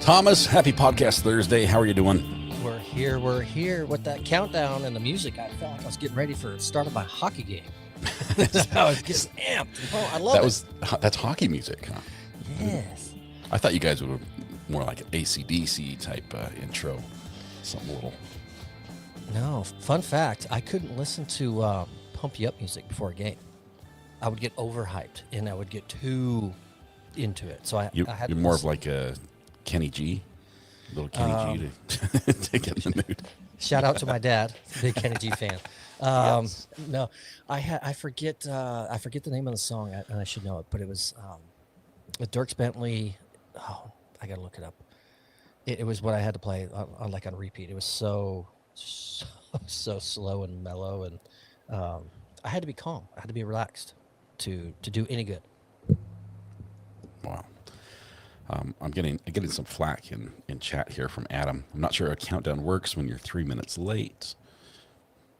Thomas, happy podcast Thursday. How are you doing? We're here with that countdown and the music. I felt like I was getting ready for the start of my hockey game. I was getting amped. Oh, I love it. That's hockey music, huh? Yes. I thought you guys were more like an AC/DC type intro, something a little. No, fun fact, I couldn't listen to pump you up music before a game. I would get overhyped and I would get too into it. So I had you're more of like a Kenny G, little Kenny G to get in the mood. Shout out to my dad, big Kenny G fan. Yes. No, I forget the name of the song, and I should know it, but it was with Dierks Bentley. Oh, I gotta look it up. It was what I had to play on repeat. It was so slow and mellow, and I had to be calm. I had to be relaxed to do any good. Wow. I'm getting some flack in chat here from Adam. I'm not sure a countdown works when you're 3 minutes late.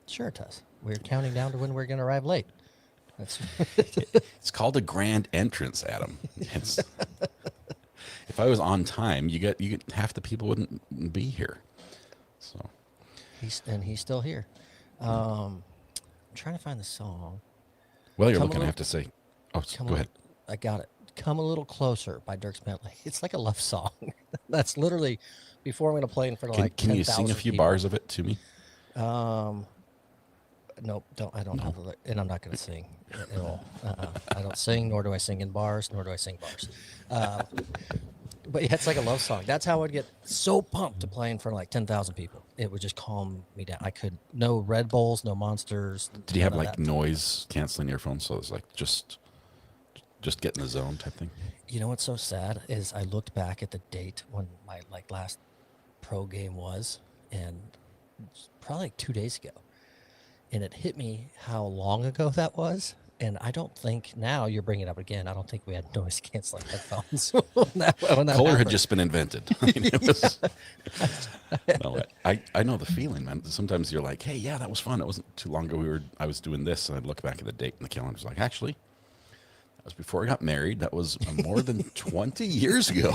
Sure it does. We're counting down to when we're going to arrive late. It's called a grand entrance, Adam. If I was on time, you get half the people wouldn't be here. So he's still here. I'm trying to find the song. Well, you're looking to have to say. Oh, go ahead. I got it. Come a Little Closer by Dierks Bentley. It's like a love song. That's literally before I'm going to play in front of like 10,000 Can you sing a few bars of it to me? Nope, I don't have it, and I'm not going to sing at all. I don't sing, nor do I sing in bars, nor do I sing bars. But yeah, it's like a love song. That's how I'd get so pumped to play in front of like 10,000 people. It would just calm me down. No Red Bulls, no Monsters. Did you have like noise canceling earphones? So it was like just get in the zone type thing? You know what's so sad is I looked back at the date when my last pro game was, and probably 2 days ago. And it hit me how long ago that was. And I don't think now you're bringing it up again. I don't think we had noise canceling headphones when that Color had just been invented. I mean, it was, no, I know the feeling, man. Sometimes you're like, hey, yeah, that was fun. It wasn't too long ago I was doing this, and I'd look back at the date and the calendar's like, actually, that was before I got married. That was more than 20 years ago.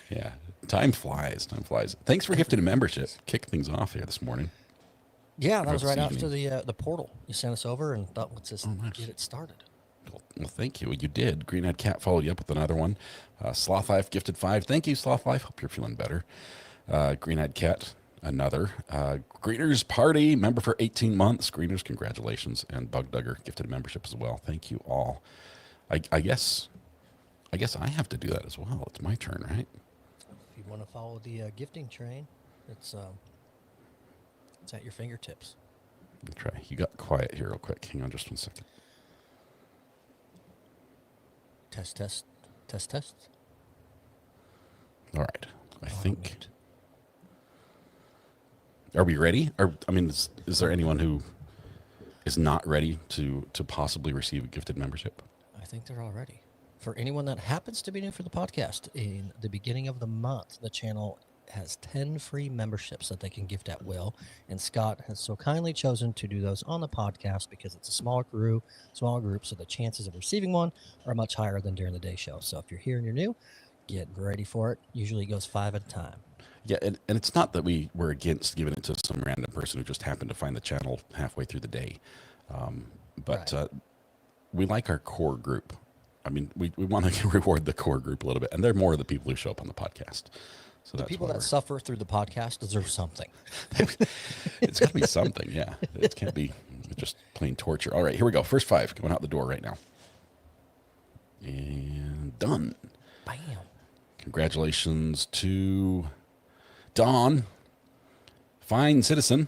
Yeah. Time flies. Thanks for gifting a membership. Kick things off here this morning. Yeah, that was right after the portal. You sent us over and thought, let's just get it started. Well, thank you. You did. Green-Eyed Cat followed you up with another one. Sloth Life gifted 5. Thank you, Sloth Life. Hope you're feeling better. Green-Eyed Cat, another. Greeners Party, member for 18 months. Greeners, congratulations. And Bug Dugger gifted a membership as well. Thank you all. I guess I have to do that as well. It's my turn, right? If you want to follow the gifting train, it's at your fingertips. I'll try. You got quiet here real quick. Hang on just 1 second. Test. All right. I think. Are we ready? Is there anyone who is not ready to possibly receive a gifted membership? I think they're all ready. For anyone that happens to be new for the podcast, in the beginning of the month, the channel has 10 free memberships that they can gift at will. And Scott has so kindly chosen to do those on the podcast because it's a small group, so the chances of receiving one are much higher than during the day show. So if you're here and you're new, get ready for it. Usually it goes 5 at a time. Yeah, and it's not that we're against giving it to some random person who just happened to find the channel halfway through the day. But we like our core group. I mean, we want to reward the core group a little bit. And they're more of the people who show up on the podcast. So the people that suffer through the podcast deserve something. It's got to be something, yeah. It can't be just plain torture. All right, here we go. First 5 going out the door right now. And done. Bam. Congratulations to Dawn, Fine Citizen,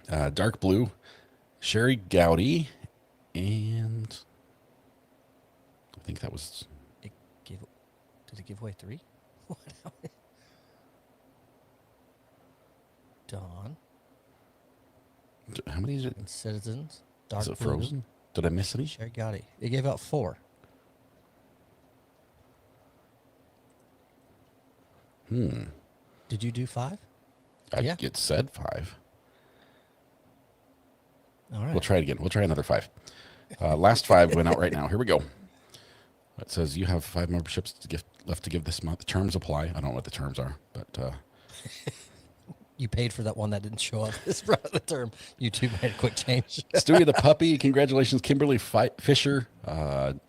Dark Blue, Sherry Gowdy, and I think that was... Did it give away 3? Dawn. How many is it? Citizens. Dark Is it frozen? Did I miss any? Sherry Gowdy. It gave out 4. Did you do 5? It said 5. All right. We'll try it again. We'll try another 5. Last 5 went out right now. Here we go. It says you have 5 memberships left to give this month. Terms apply. I don't know what the terms are, but You paid for that one that didn't show up. This the term. YouTube made a quick change. Stewie the puppy. Congratulations, Kimberly Fisher,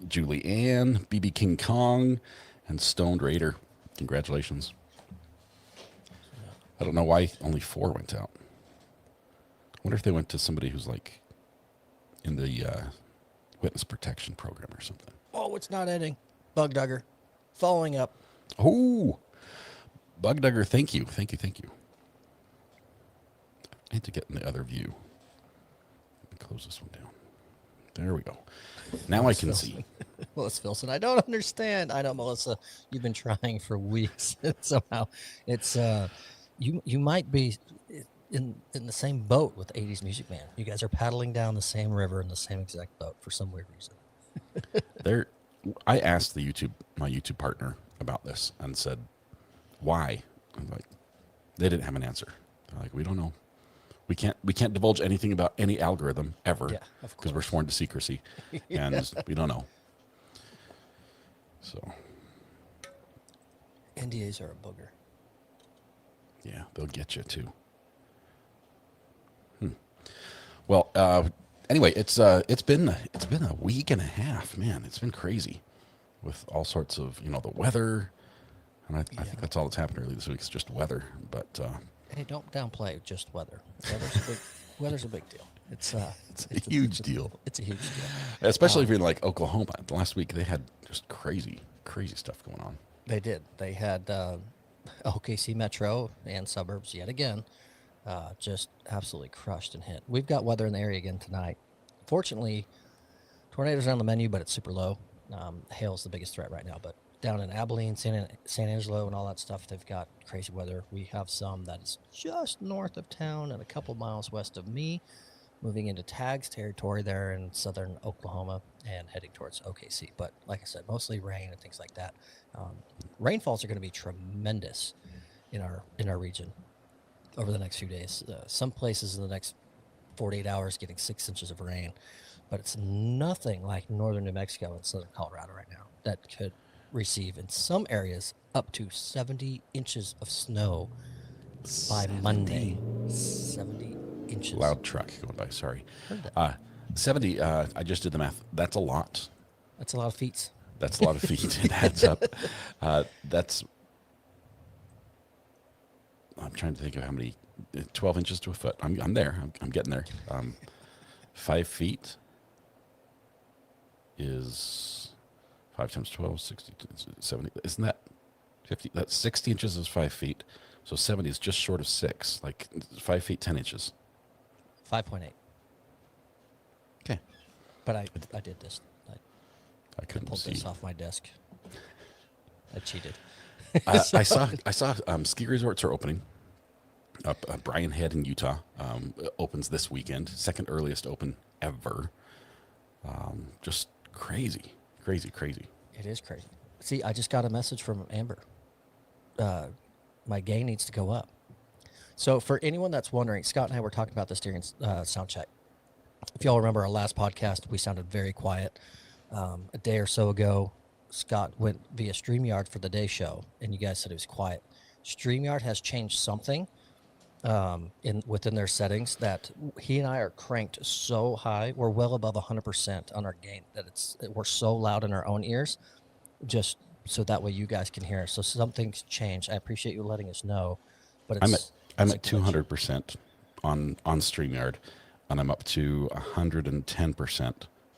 Julie Ann, BB King Kong, and Stoned Raider. Congratulations. I don't know why only 4 went out. I wonder if they went to somebody who's like in the witness protection program or something. Oh, it's not ending. Bug Dugger. Following up. Oh, Bug Dugger, thank you. Thank you. Thank you. I need to get in the other view. Let me close this one down. There we go. Now I can see. Melissa Filson, I don't understand. I know, Melissa, you've been trying for weeks. Somehow it's you might be in the same boat with 80s Music Man. You guys are paddling down the same river in the same exact boat for some weird reason. I asked my YouTube partner about this and said, why? I'm like, they didn't have an answer. They're like, we don't know. We can't divulge anything about any algorithm ever. Yeah, of because we're sworn to secrecy, and we don't know. So NDAs are a booger. Yeah, they'll get you too. Well, anyway, it's been a week and a half, man. It's been crazy with all sorts of the weather, and I think that's all that's happened really this week. It's just weather, but hey, don't downplay just weather. Weather's a big deal. It's a huge deal. It's a huge deal, especially if you're in like Oklahoma. Last week they had just crazy stuff going on. They did. They had OKC Metro and suburbs yet again. Just absolutely crushed and hit. We've got weather in the area again tonight. Fortunately, tornadoes are on the menu, but it's super low. Hail's the biggest threat right now. But down in Abilene, San Angelo, and all that stuff, they've got crazy weather. We have some that is just north of town and a couple miles west of me, moving into Tags territory there in southern Oklahoma and heading towards OKC. But like I said, mostly rain and things like that. Rainfalls are going to be tremendous in our region over the next few days. Some places in the next 48 hours getting 6 inches of rain, but it's nothing like northern New Mexico and southern Colorado right now that could receive in some areas up to 70 inches of snow by Monday. 70 inches. Loud truck going by. Sorry. Heard that. 70. I just did the math. That's a lot. That's a lot of feet. That's a lot of feet. It adds up. That's. I'm trying to think of how many. 12 inches to a foot. I'm there. I'm getting there. 5 feet is 5 times 12, 60, 70. Isn't that 50? That's 60 inches is 5 feet. So 70 is just short of 6. Like 5 feet, 10 inches. 5.8. Okay. But I did this. I couldn't pulled see. this off my desk. I cheated. I saw ski resorts are opening. Up Bryan Head in Utah opens this weekend. Second earliest open ever. Just crazy. It is crazy. See, I just got a message from Amber. My gain needs to go up. So for anyone that's wondering, Scott and I were talking about this during sound check. If y'all remember our last podcast, we sounded very quiet. A day or so ago, Scott went via StreamYard for the day show, and you guys said it was quiet. StreamYard has changed something within their settings that he and I are cranked so high. We're well above 100% on our gain that we're so loud in our own ears, just so that way you guys can hear us. So something's changed. I appreciate you letting us know. But I'm at 200% on StreamYard, and I'm up to 110%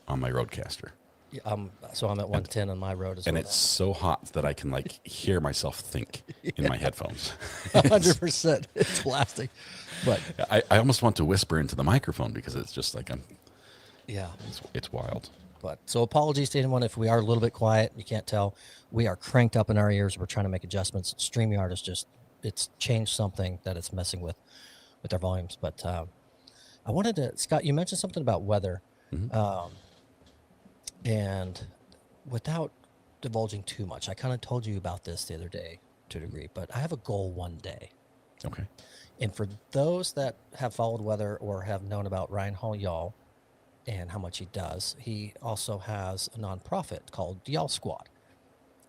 on my Roadcaster. Yeah, so I'm at 110 on my road as well. And it's so hot that I can like hear myself think in my headphones. 100%. It's blasting. But I almost want to whisper into the microphone because it's just like yeah, it's wild. But so apologies to anyone if we are a little bit quiet. You can't tell. We are cranked up in our ears. We're trying to make adjustments. StreamYard is it's changed something that it's messing with our volumes. But I wanted to, Scott, you mentioned something about weather. Mm-hmm. And without divulging too much, I kind of told you about this the other day to a degree, but I have a goal one day. Okay. And for those that have followed weather or have known about Ryan Hall Y'all, and how much he does. He also has a nonprofit called the Y'all Squad.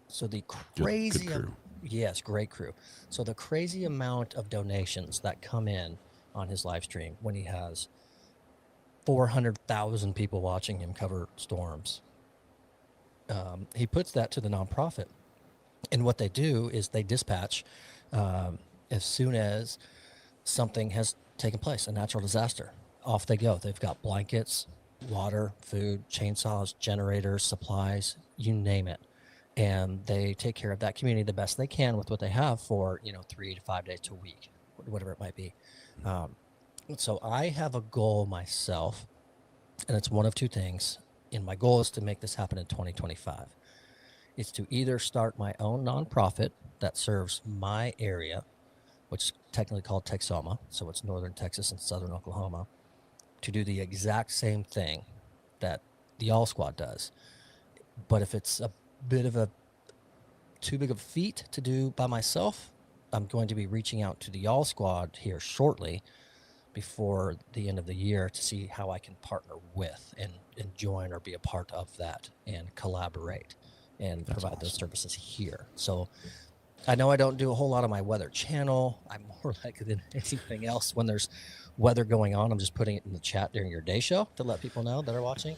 So the Good crazy, crew. yes, great crew. So the crazy amount of donations that come in on his live stream when he has 400,000 people watching him cover storms. He puts that to the nonprofit. And what they do is they dispatch as soon as something has taken place, a natural disaster. Off they go. They've got blankets, water, food, chainsaws, generators, supplies, you name it. And they take care of that community the best they can with what they have for, 3 to 5 days to a week, whatever it might be. So I have a goal myself, and it's one of two things. And my goal is to make this happen in 2025. It's to either start my own nonprofit that serves my area, which is technically called Texoma, so it's northern Texas and southern Oklahoma, to do the exact same thing that the All Squad does. But if it's a bit of a too big of a feat to do by myself, I'm going to be reaching out to the All Squad here shortly before the end of the year to see how I can partner with and join or be a part of that and collaborate and provide those services here. So I know I don't do a whole lot of my weather channel. I'm more likely than anything else when there's weather going on. I'm just putting it in the chat during your day show to let people know that are watching.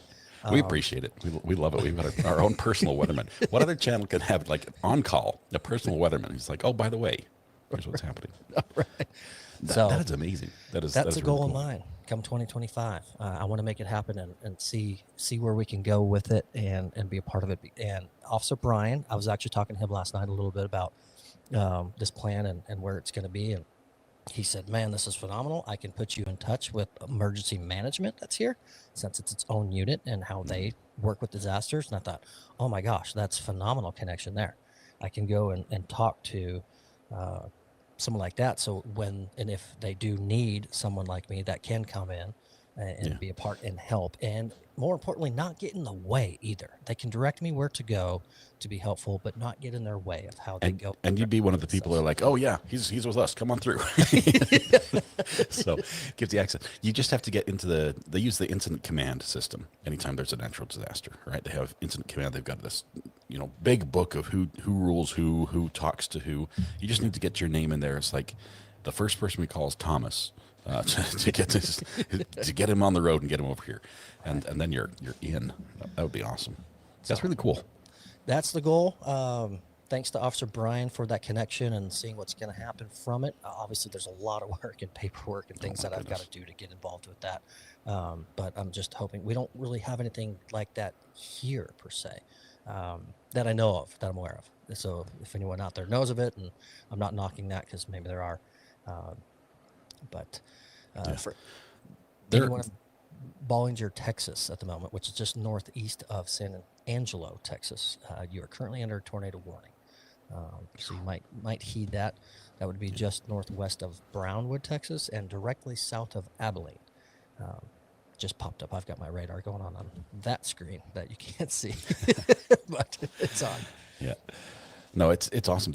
We appreciate it. We love it. We've got our own personal weatherman. What other channel can have like on call a personal weatherman? He's like, oh, by the way, here's what's happening. Right. That is amazing. That's a really goal cool. of mine. Come 2025, I want to make it happen and see where we can go with it and be a part of it. And Officer Brian, I was actually talking to him last night a little bit about this plan and where it's going to be. And he said, man, this is phenomenal. I can put you in touch with emergency management that's here, since it's its own unit and how they work with disasters. And I thought, oh my gosh, that's phenomenal connection there. I can go and talk to someone like that. So when and if they do need someone like me that can come in and be a part and help, and more importantly, not get in the way either. They can direct me where to go to be helpful, but not get in their way of how they go. And you'd be one of the people that are like, oh yeah, he's with us. Come on through. So gives the access. You just have to get into they use the incident command system anytime there's a natural disaster, right? They have incident command. They've got this, big book of who rules who talks to who. You just need to get your name in there. It's like the first person we call is Thomas. To get him on the road and get him over here, and then you're in. That would be awesome. That's really cool. That's the goal. Thanks to Officer Brian for that connection and seeing what's going to happen from it. Obviously, there's a lot of work and paperwork and things that I've got to do to get involved with that. But I'm just hoping we don't really have anything like that here per se that I know of, that I'm aware of. So if anyone out there knows of it, and I'm not knocking that because maybe there are. For anyone in Bollinger, Texas at the moment, which is just northeast of San Angelo, Texas, you are currently under a tornado warning. So you might heed that. That would be just northwest of Brownwood, Texas, and directly south of Abilene. Just popped up. I've got my radar going on that screen that you can't see, but it's on. Yeah. No, it's awesome.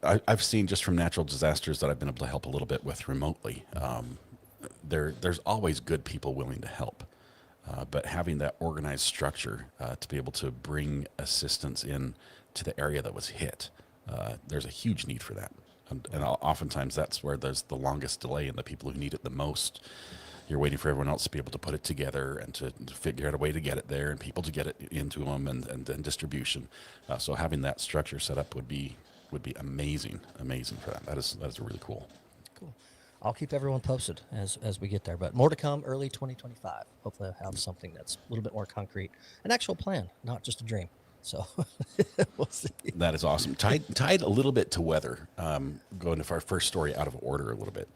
I've seen just from natural disasters that I've been able to help a little bit with remotely. There's always good people willing to help, but having that organized structure to be able to bring assistance in to the area that was hit, there's a huge need for that. And oftentimes that's where there's the longest delay in the people who need it the most. You're waiting for everyone else to be able to put it together and to figure out a way to get it there and people to get it into them and distribution. So having that structure set up would be amazing for that. That is really cool. Cool. I'll keep everyone posted as we get there, but more to come early 2025. Hopefully I'll have something that's a little bit more concrete, an actual plan, not just a dream. So we'll see. That is awesome. Tied a little bit to weather. Going to our first story out of order a little bit.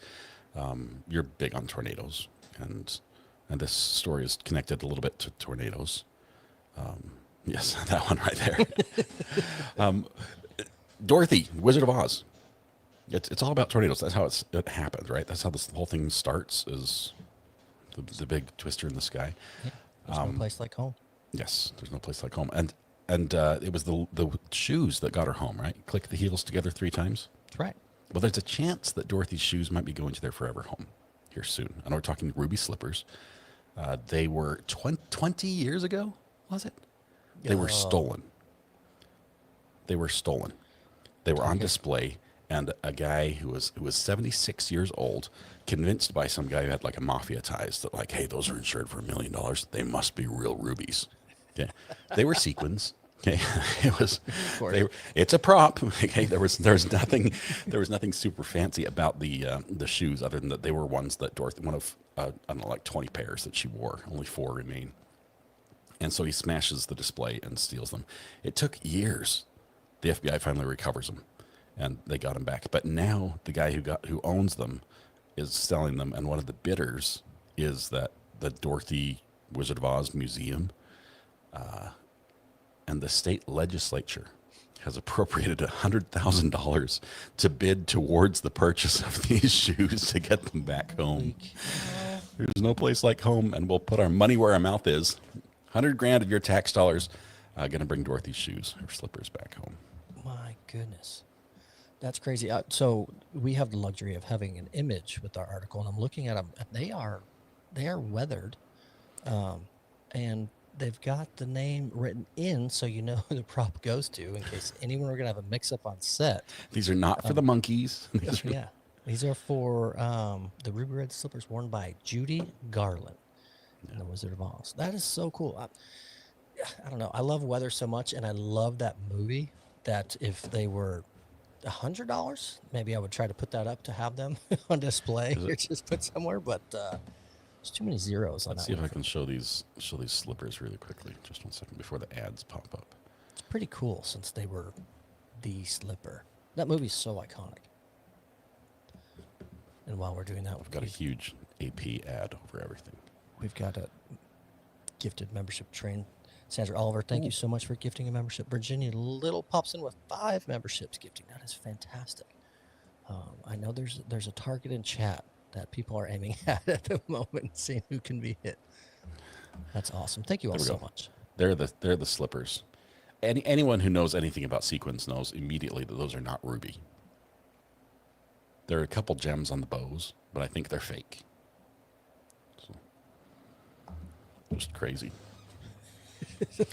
You're big on tornadoes, and this story is connected a little bit to tornadoes. Yes, that one right there. Dorothy, Wizard of Oz. It's all about tornadoes. That's how it happens, right? That's how this whole thing starts, is the big twister in the sky. Yeah, there's no place like home. Yes, there's no place like home. And it was the shoes that got her home, right? Click the heels together 3 times. That's right. Well, there's a chance that Dorothy's shoes might be going to their forever home here soon. I know we're talking ruby slippers. They were 20 years ago, was it? They were Oh, stolen. They were stolen. They were on okay. display, and a guy who was 76 years old, convinced by some guy who had like a mafia ties that like, hey, those are insured for $1 million. They must be real rubies. Okay, they were sequins. Okay, it was Of course. they. It's a prop. Okay, there was nothing super fancy about the shoes other than that they were ones that Dorothy, one of I don't know, like 20 pairs that she wore. Only 4 remain. And so he smashes the display and steals them. It took years. The FBI finally recovers them, and they got him back. But now the guy who owns them is selling them, and one of the bidders is that the Dorothy Wizard of Oz Museum, and the state legislature has appropriated $100,000 to bid towards the purchase of these shoes to get them back home. There's no place like home, and we'll put our money where our mouth is. 100 grand of your tax dollars going to bring Dorothy's shoes or slippers back home. My goodness. That's crazy. So we have the luxury of having an image with our article, and I'm looking at them, and they are weathered, and they've got the name written in, so you know who the prop goes to in case anyone were gonna have a mix-up on set. These are not for the monkeys. Yeah, these are for the ruby red slippers worn by Judy Garland in The Wizard of Oz. That is so cool. I don't know. I love weather so much, and I love that movie. That if they were $100, maybe I would try to put that up to have them on display or just put somewhere. But there's too many zeros on Let's that see if one. I can show these slippers really quickly. Just 1 second before the ads pop up. It's pretty cool since they were the slipper. That movie's so iconic. And while we're doing that, I've got a huge AP ad over everything. we've got a gifted membership train. Sandra Oliver, thank you so much for gifting a membership. Virginia Little pops in with 5 memberships gifting. That is fantastic. I know there's a target in chat that people are aiming at the moment, seeing who can be hit. That's awesome. Thank you all There we so go. much. They're the slippers. Anyone who knows anything about sequins knows immediately that those are not ruby. There are a couple gems on the bows, but I think they're fake. So, just crazy. I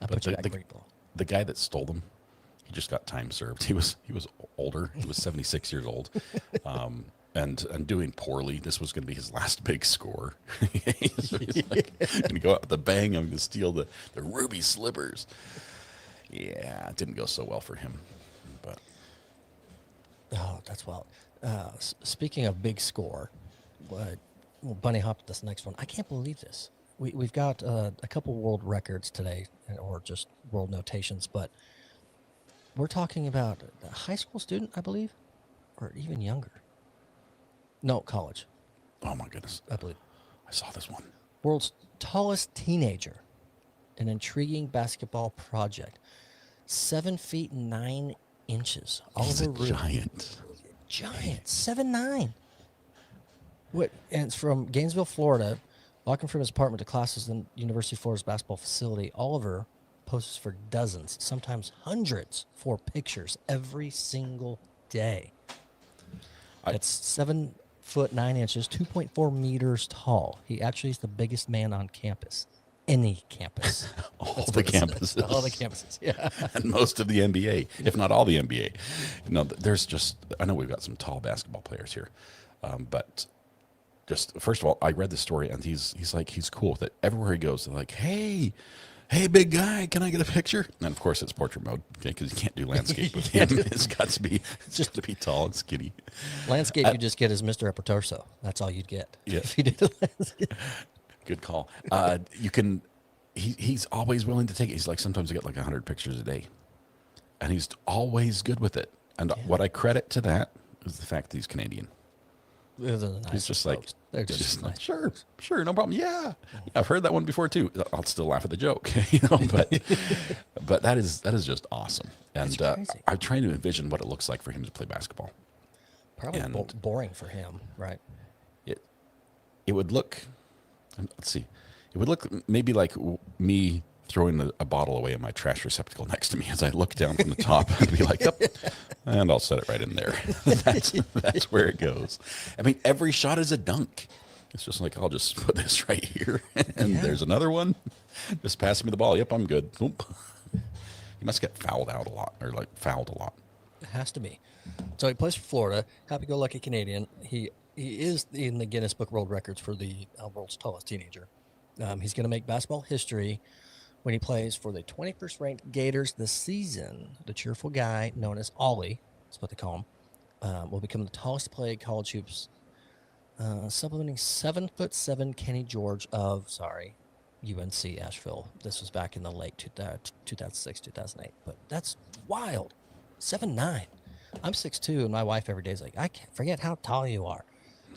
But put you back grateful. the guy that stole them, he just got time served. He was older. He was 76 years old, and doing poorly. This was going to be his last big score. So he's like going to go out with a bang. I'm going to steal the ruby slippers. Yeah, it didn't go so well for him. But Oh, that's wild. Speaking of big score, we'll bunny hop to this next one. I can't believe this. We've got a couple world records today, or just world notations, but we're talking about a high school student, I believe, or even younger. No, college, oh my goodness, I believe. I saw this one. World's tallest teenager, an intriguing basketball project. 7 feet 9 inches. He's a Oliver Root. giant. 7'9". What? And it's from Gainesville, Florida. Walking from his apartment to classes in University of Florida's basketball facility, Oliver poses for dozens, sometimes hundreds, for pictures every single day. That's 7 foot 9 inches, 2.4 meters tall. He actually is the biggest man on campus. Any campus. All That's the what it says. campuses. All the campuses. Yeah. And most of the NBA, if not all the NBA. No, there's just, I know we've got some tall basketball players here, but just, first of all, I read the story, and he's cool with it. Everywhere he goes, they're like, hey, big guy, can I get a picture? And of course, it's portrait mode, okay, because you can't do landscape with him. It's got to be tall and skinny. Landscape you just get is Mr. Epitorso. That's all you'd get. Yeah. If you did the landscape. Good call. You can. He's always willing to take it. He's like, sometimes I get like 100 pictures a day, and he's always good with it. And what I credit to that is the fact that he's Canadian. They're the He's nicest just like, folks. They're just like, nice. sure, no problem. Yeah, I've heard that one before too. I'll still laugh at the joke, but that is just awesome. And It's crazy. I'm trying to envision what it looks like for him to play basketball. Probably and- boring for him, right? It would look. Let's see. It would look maybe like me throwing a bottle away in my trash receptacle next to me as I look down from the top and be like, yep, and I'll set it right in there. That's where it goes. I mean, every shot is a dunk. It's just like, I'll just put this right here, and there's another one. Just pass me the ball. Yep, I'm good. Oop. He must get fouled out a lot, or like fouled a lot. It has to be. So he plays for Florida. Happy-go-lucky Canadian. He is in the Guinness Book World Records for the world's tallest teenager. He's going to make basketball history when he plays for the 21st ranked Gators this season. The cheerful guy known as Ollie, that's what they call him, will become the tallest to play college hoops, supplementing 7'7" Kenny George of UNC Asheville. This was back in the late 2006, 2008. But that's wild. 7'9". I'm 6'2", and my wife every day is like, I can't forget how tall you are.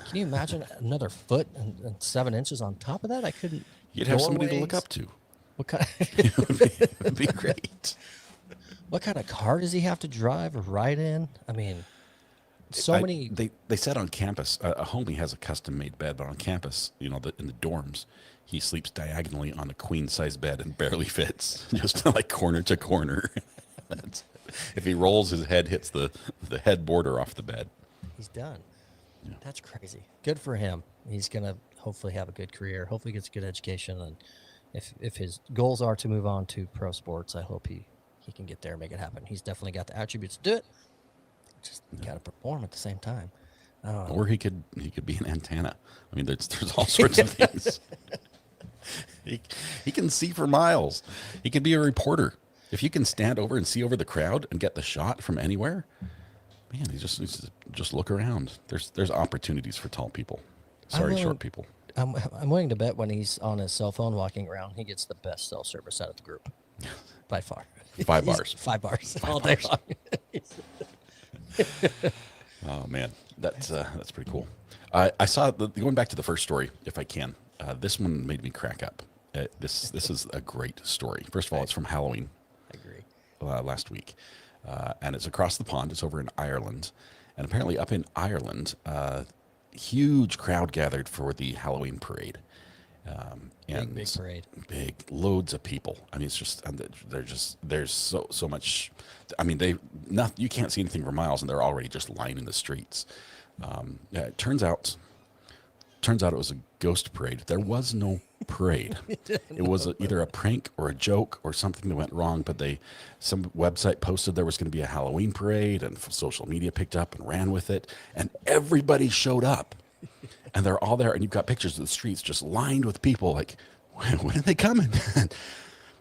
Can you imagine another foot and 7 inches on top of that? I couldn't. You'd have somebody to look up to. What kind? It would be great. What kind of car does he have to drive or ride in? I mean, many. They said on campus, a homie has a custom made bed, but on campus, in the dorms, he sleeps diagonally on a queen size bed and barely fits, just like corner to corner. If he rolls, his head hits the head border off the bed. He's done. Yeah. That's crazy. Good for him. He's gonna hopefully have a good career. Hopefully gets a good education, and if his goals are to move on to pro sports, I hope he can get there and make it happen. He's definitely got the attributes to do it. Just got to perform at the same time. Or he could be an antenna. I mean, there's all sorts of things. He can see for miles. He could be a reporter. If you can stand over and see over the crowd and get the shot from anywhere, man, he just look around. There's opportunities for tall people. Sorry, short people. I'm willing to bet when he's on his cell phone walking around, he gets the best cell service out of the group, by far. 5 bars. 5 bars all day long. Oh man, that's pretty cool. I saw going back to the first story, if I can. This one made me crack up. This is a great story. First of all, it's from Halloween. I agree. Last week, and it's across the pond. It's over in Ireland, and apparently up in Ireland, huge crowd gathered for the Halloween parade. And big parade. Big, loads of people. I mean, it's just there's so much. I mean, you can't see anything for miles, and they're already just lining the streets. It turns out it was a ghost parade. There was no parade. It was either a prank or a joke or something that went wrong. But some website posted there was going to be a Halloween parade, and social media picked up and ran with it, and everybody showed up. And they're all there, and you've got pictures of the streets just lined with people. Like, when are they coming?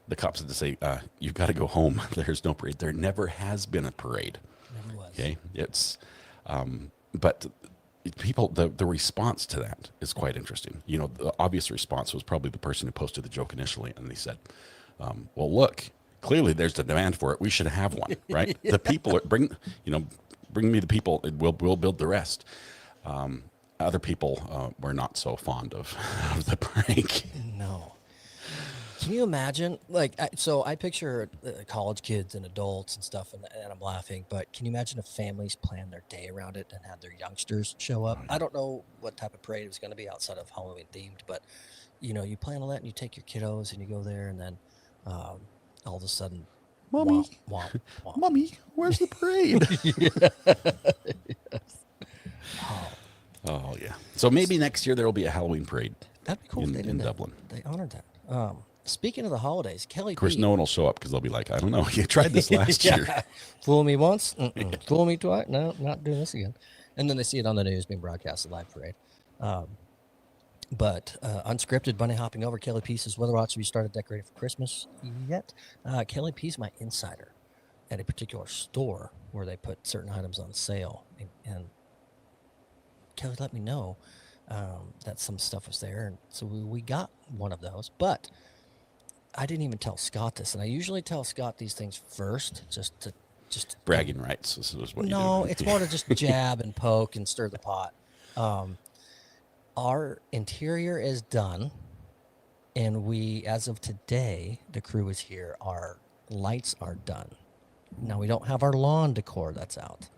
The cops had to say, "You've got to go home. There's no parade. There never has been a parade." Never was. Okay, it's, but people, the response to that is quite interesting. The obvious response was probably the person who posted the joke initially, and they said, "Well, look, clearly there's a demand for it. We should have one, right? The people bring me the people. We'll build the rest." Other people were not so fond of the prank. No. Can you imagine? So I picture college kids and adults and stuff, and I'm laughing. But can you imagine if families planned their day around it and had their youngsters show up? I don't know what type of parade it was going to be outside of Halloween themed, but you plan all that and you take your kiddos and you go there, and then all of a sudden, Mommy, womp, womp. Mommy, where's the parade? Yes. Oh yeah. So maybe next year there will be a Halloween parade. That'd be cool. in Dublin. They honored that. Speaking of the holidays, Kelly. Of course, no one will show up because they'll be like, I don't know, you tried this last year. Fool me once, fool me twice. No, not doing this again. And then they see it on the news being broadcasted live parade. But unscripted bunny hopping over. Kelly P says, "Weather watch, have you started decorating for Christmas yet?" Kelly P's my insider at a particular store where they put certain items on sale, and Kelly let me know that some stuff was there, and so we got one of those. But I didn't even tell Scott this, and I usually tell Scott these things first, just bragging rights. This is what you do. No, it's more to just jab and poke and stir the pot. Our interior is done, and we, as of today, the crew is here. Our lights are done. Now we don't have our lawn decor that's out.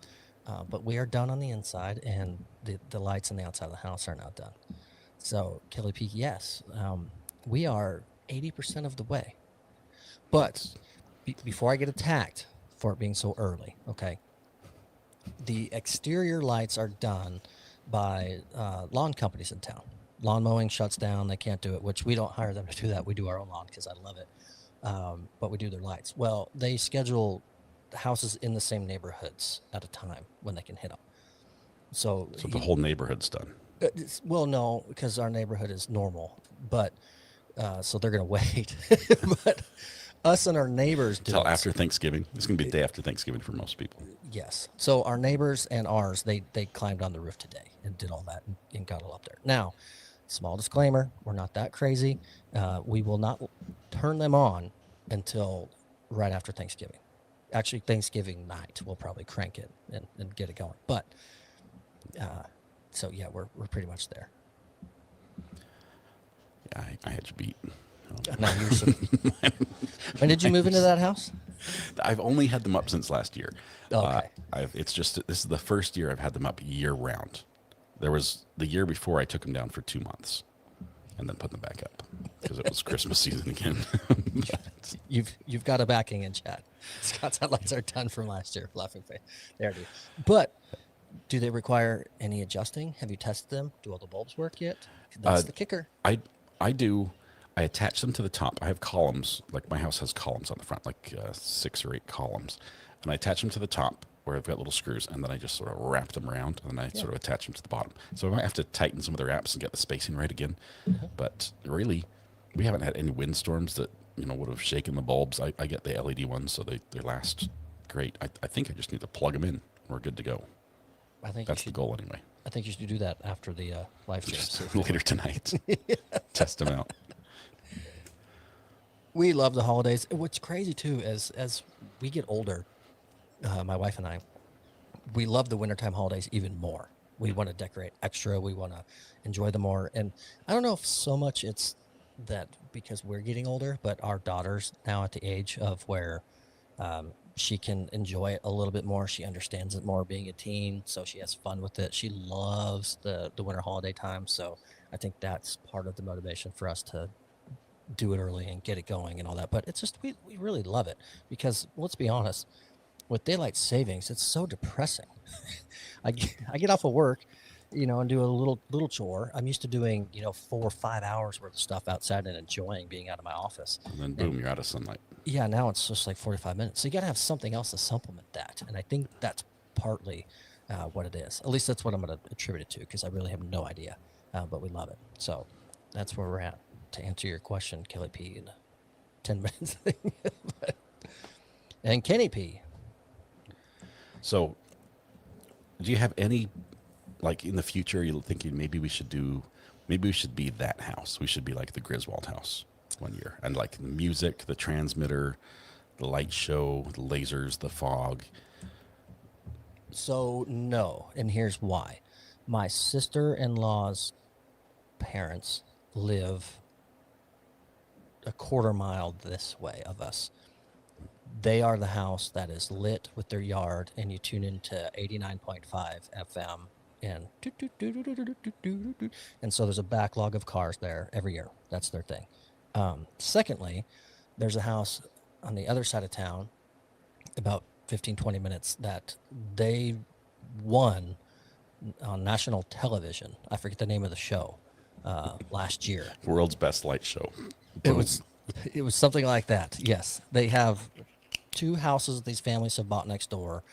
But we are done on the inside, and the lights on the outside of the house are now done. So, Kelly P, yes, we are 80% of the way. But before I get attacked for it being so early, okay, the exterior lights are done by lawn companies in town. Lawn mowing shuts down; they can't do it. Which we don't hire them to do that. We do our own lawn because I love it. But we do their lights. Well, they schedule houses in the same neighborhoods at a time when they can hit them. So, So the whole neighborhood's done. well, no, because our neighborhood is normal, but so they're going to wait. But us and our neighbors do Until it. after Thanksgiving. It's going to be the day after Thanksgiving for most people. Yes. So our neighbors and ours, they climbed on the roof today and did all that and got it up there. Now, small disclaimer, we're not that crazy. We will not turn them on until right after Thanksgiving. Actually, Thanksgiving night, we'll probably crank it and get it going. But so yeah, we're pretty much there. Yeah, I had you beat. Now you're so, when did you move into that house? I've only had them up since last year. Okay. It's just this is the first year I've had them up year round. There was the year before I took them down for 2 months, and then put them back up because it was Christmas season again. You've got a backing in chat. Scott's headlights are done from last year. Laughing face. There it is. But do they require any adjusting? Have you tested them? Do all the bulbs work yet? That's the kicker. I do. I attach them to the top. I have columns. Like my house has columns on the front, like 6 or 8 columns, and I attach them to the top where I've got little screws, and then I just sort of wrap them around, and then I sort of attach them to the bottom. So I might have to tighten some of the wraps and get the spacing right again. But really, we haven't had any windstorms that would have shaken the bulbs. I get the LED ones, so they last great. I think I just need to plug them in. We're good to go. I think That's the goal anyway. I think you should do that after the live stream. Just later tonight. Test them out. We love the holidays. What's crazy too is as we get older, my wife and I, we love the wintertime holidays even more. We want to decorate extra. We want to enjoy them more. And I don't know if so much it's that because we're getting older, but our daughter's now at the age of where she can enjoy it a little bit more. She understands it more being a teen, so she has fun with it. She loves the winter holiday time. So I think that's part of the motivation for us to do it early and get it going and all that. But it's just we really love it because let's be honest, with daylight savings, it's so depressing. I get off of work, and do a little chore. I'm used to doing 4 or 5 hours worth of stuff outside and enjoying being out of my office. And then boom, you're out of sunlight. Yeah, now it's just like 45 minutes. So you got to have something else to supplement that, and I think that's partly what it is. At least that's what I'm going to attribute it to because I really have no idea, but we love it. So that's where we're at. To answer your question, Kelly P, in 10 minutes. And Kenny P. So, do you have any, like in the future, you're thinking maybe we should be that house. We should be like the Griswold house one year. And like the music, the transmitter, the light show, the lasers, the fog. So, no. And here's why. My sister-in-law's parents live a quarter mile this way of us. They are the house that is lit with their yard, and you tune into 89.5 FM, and so there's a backlog of cars there every year. That's their thing. Secondly, there's a house on the other side of town, about 15, 20 minutes, that they won on national television. I forget the name of the show last year. World's Best Light Show. It was something like that. Yes, they have 2 houses these families have bought next door,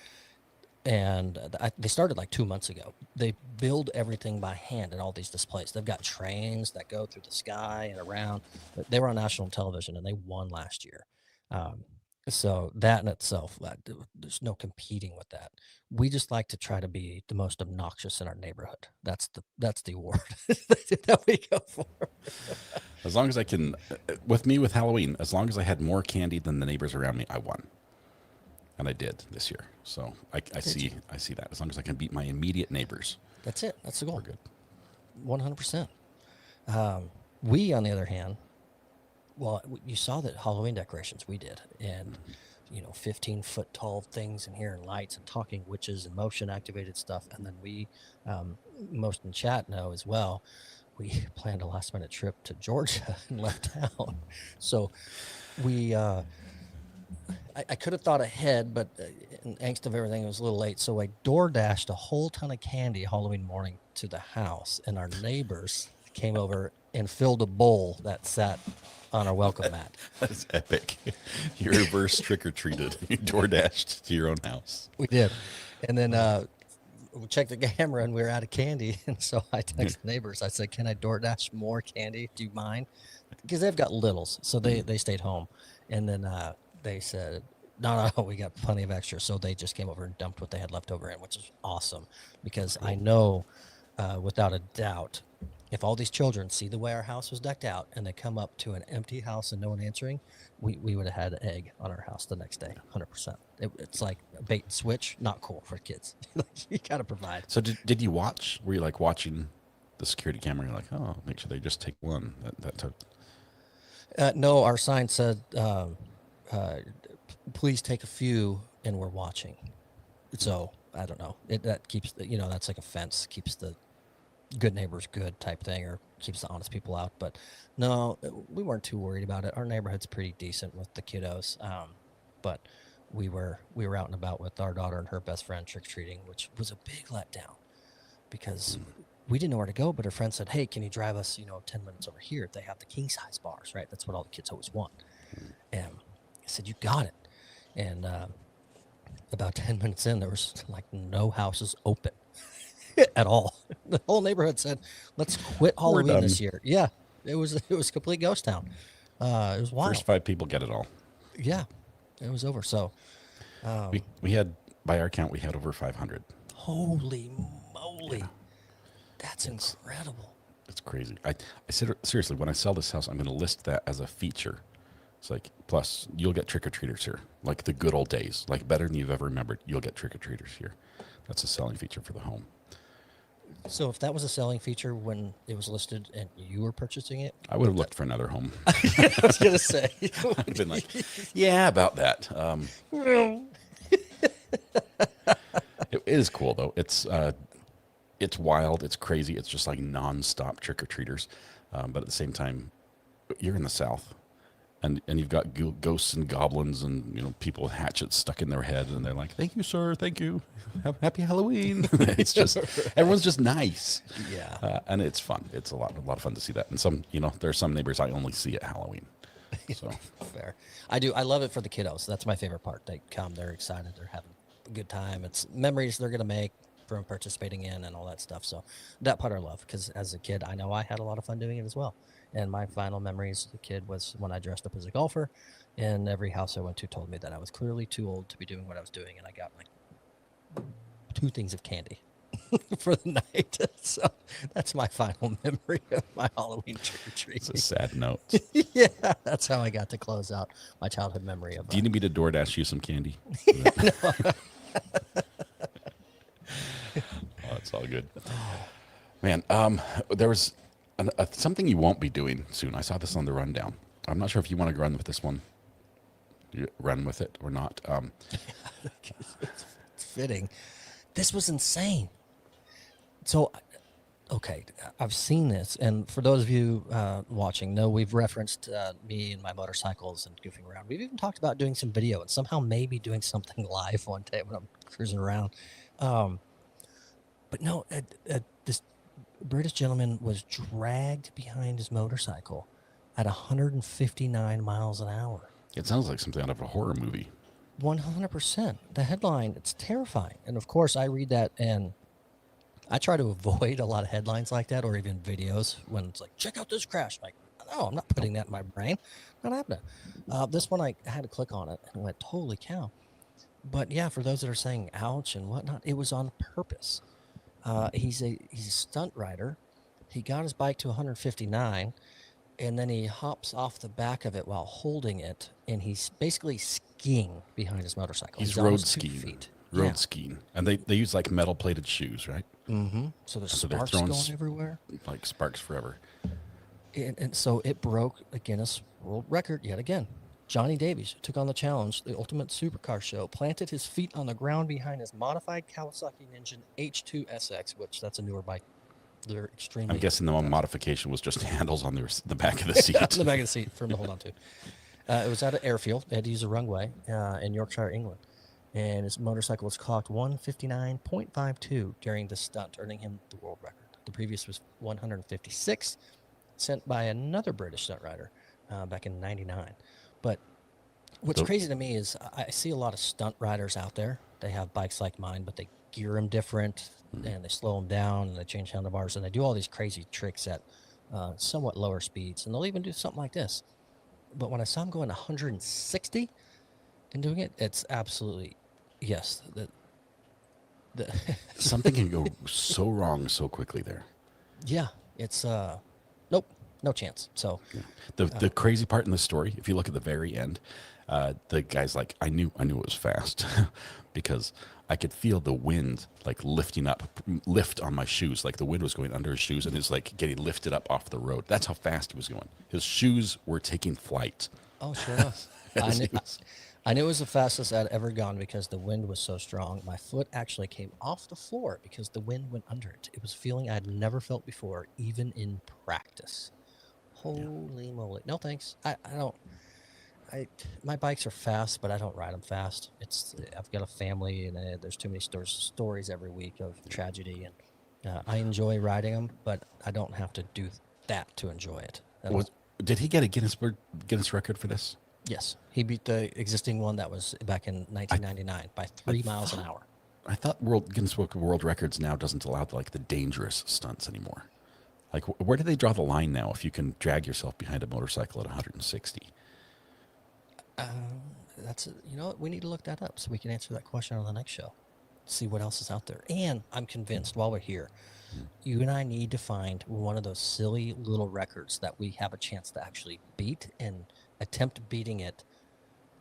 and they started like 2 months ago. They build everything by hand in all these displays. They've got trains that go through the sky and around. They were on national television, and they won last year. So that in itself, there's no competing with that. We just like to try to be the most obnoxious in our neighborhood. That's the award that we go for. As long as I can, with Halloween, as long as I had more candy than the neighbors around me, I won. And I did this year. So I see that. As long as I can beat my immediate neighbors. That's it. That's the goal. We're good. 100%. We, on the other hand, well, you saw the Halloween decorations we did, and 15-foot tall things in here, and lights, and talking witches, and motion activated stuff. And then we, most in chat know as well, we planned a last minute trip to Georgia and left town. So we I could have thought ahead, but in angst of everything, it was a little late. So I door dashed a whole ton of candy Halloween morning to the house, and our neighbors came over and filled a bowl that sat on our welcome mat. That's epic. You reverse trick or treated. You door dashed to your own house. We did, and then we checked the camera, and we were out of candy. And so I texted the neighbors. I said, "Can I door dash more candy? Do you mind?" Because they've got littles, so they stayed home, and then they said, no, we got plenty of extra. So they just came over and dumped what they had left over in, which is awesome, because I know without a doubt, if all these children see the way our house was decked out and they come up to an empty house and no one answering, we would have had an egg on our house the next day, 100%. It's like a bait and switch, not cool for kids. You got to provide. So did you watch? Were you like watching the security camera? You're like, oh, make sure they just take one. That type. No, our sign said, please take a few, and we're watching. So I don't know. That keeps that's like a fence, keeps the good neighbors good type thing, or keeps the honest people out. But no, we weren't too worried about it. Our neighborhood's pretty decent with the kiddos. But we were out and about with our daughter and her best friend trick-or-treating, which was a big letdown, because we didn't know where to go, but her friend said, hey, can you drive us 10 minutes over here? They have the king size bars, right? That's what all the kids always want. And I said, you got it. And about 10 minutes in, there was like no houses open at all. The whole neighborhood said, let's quit Halloween this year. Yeah, it was a complete ghost town. It was wild. First 5 people get it all. Yeah, it was over. So we had, by our count, we had over 500. Holy moly. Yeah. That's incredible. It's crazy. I said, seriously, when I sell this house, I'm going to list that as a feature. It's like, plus, you'll get trick-or-treaters here, like the good old days, like better than you've ever remembered. You'll get trick-or-treaters here. That's a selling feature for the home. So if that was a selling feature when it was listed and you were purchasing it? I would have looked for another home. I was going to say. I'd have been like, yeah, about that. It is cool, though. It's wild. It's crazy. It's just like nonstop trick-or-treaters. But at the same time, you're in the South. And you've got ghosts and goblins and people with hatchets stuck in their head, and they're like, "Thank you, sir. Thank you. Happy Halloween." It's just everyone's just nice. Yeah, and it's fun. It's a lot of fun to see that. And some, there are some neighbors I only see at Halloween. So fair. I do. I love it for the kiddos. That's my favorite part. They come, they're excited, they're having a good time. It's memories they're gonna make from participating in and all that stuff. So that part I love, because as a kid, I know I had a lot of fun doing it as well. And my final memories as a kid was when I dressed up as a golfer, and every house I went to told me that I was clearly too old to be doing what I was doing, and I got like 2 things of candy for the night. So that's my final memory of my Halloween trick-or-treat. It's a sad note. Yeah, that's how I got to close out my childhood memory of. Do you need me to DoorDash you some candy? Oh, it's all good. Man, there was something you won't be doing soon. I saw this on the rundown. I'm not sure if you want to run with this one. You run with it or not. It's fitting. This was insane. So, okay, I've seen this, and for those of you watching, know we've referenced me and my motorcycles and goofing around. We've even talked about doing some video and somehow maybe doing something live one day when I'm cruising around. But no, this British gentleman was dragged behind his motorcycle at 159 miles an hour. It sounds like something out of a horror movie. 100%. The headline, it's terrifying. And of course, I read that and I try to avoid a lot of headlines like that, or even videos when it's like, check out this crash. I'm like, no, I'm not putting that in my brain. Not happening. This one, I had to click on it and went, holy cow. But yeah, for those that are saying ouch and whatnot, it was on purpose. He's a stunt rider. He got his bike to 159, and then he hops off the back of it while holding it, and he's basically skiing behind his motorcycle. He's road skiing. Road skiing. And they use like metal plated shoes, right? Mm-hmm. So there's sparks going everywhere. Like sparks forever. And so it broke a Guinness World Record yet again. Johnny Davies took on the challenge, the Ultimate Supercar Show, planted his feet on the ground behind his modified Kawasaki Ninja H2 SX, which that's a newer bike. They're extremely. I'm guessing the modification was just handles on the back of the seat. Yeah, on the back of the seat for him to hold on to. It was at an airfield. They had to use a runway in Yorkshire, England. And his motorcycle was clocked 159.52 during the stunt, earning him the world record. The previous was 156, sent by another British stunt rider back in '99. But what's crazy to me is I see a lot of stunt riders out there. They have bikes like mine, but they gear them different, and they slow them down, and they change handlebars, and they do all these crazy tricks at somewhat lower speeds. And they'll even do something like this. But when I saw him going 160 and doing it, it's absolutely, yes. Something can go so wrong so quickly there. Yeah, it's nope, no chance. So The crazy part in the story, if you look at the very end, the guy's like, I knew it was fast because I could feel the wind like lift on my shoes. Like the wind was going under his shoes and it's like getting lifted up off the road. That's how fast he was going. His shoes were taking flight. oh, sure enough, I knew it was the fastest I'd ever gone because the wind was so strong. My foot actually came off the floor because the wind went under it. It was a feeling I'd never felt before, even in practice. Holy moly! No thanks. I don't. My bikes are fast, but I don't ride them fast. I've got a family, and there's too many stories every week of tragedy, and I enjoy riding them, but I don't have to do that to enjoy it. Did he get a Guinness record for this? Yes, he beat the existing one that was back in 1999 by 3 miles an hour. I thought Guinness Book of World Records now doesn't allow like the dangerous stunts anymore. Like, where do they draw the line now if you can drag yourself behind a motorcycle at 160? You know what? We need to look that up so we can answer that question on the next show. See what else is out there. And I'm convinced while we're here, you and I need to find one of those silly little records that we have a chance to actually beat and attempt beating it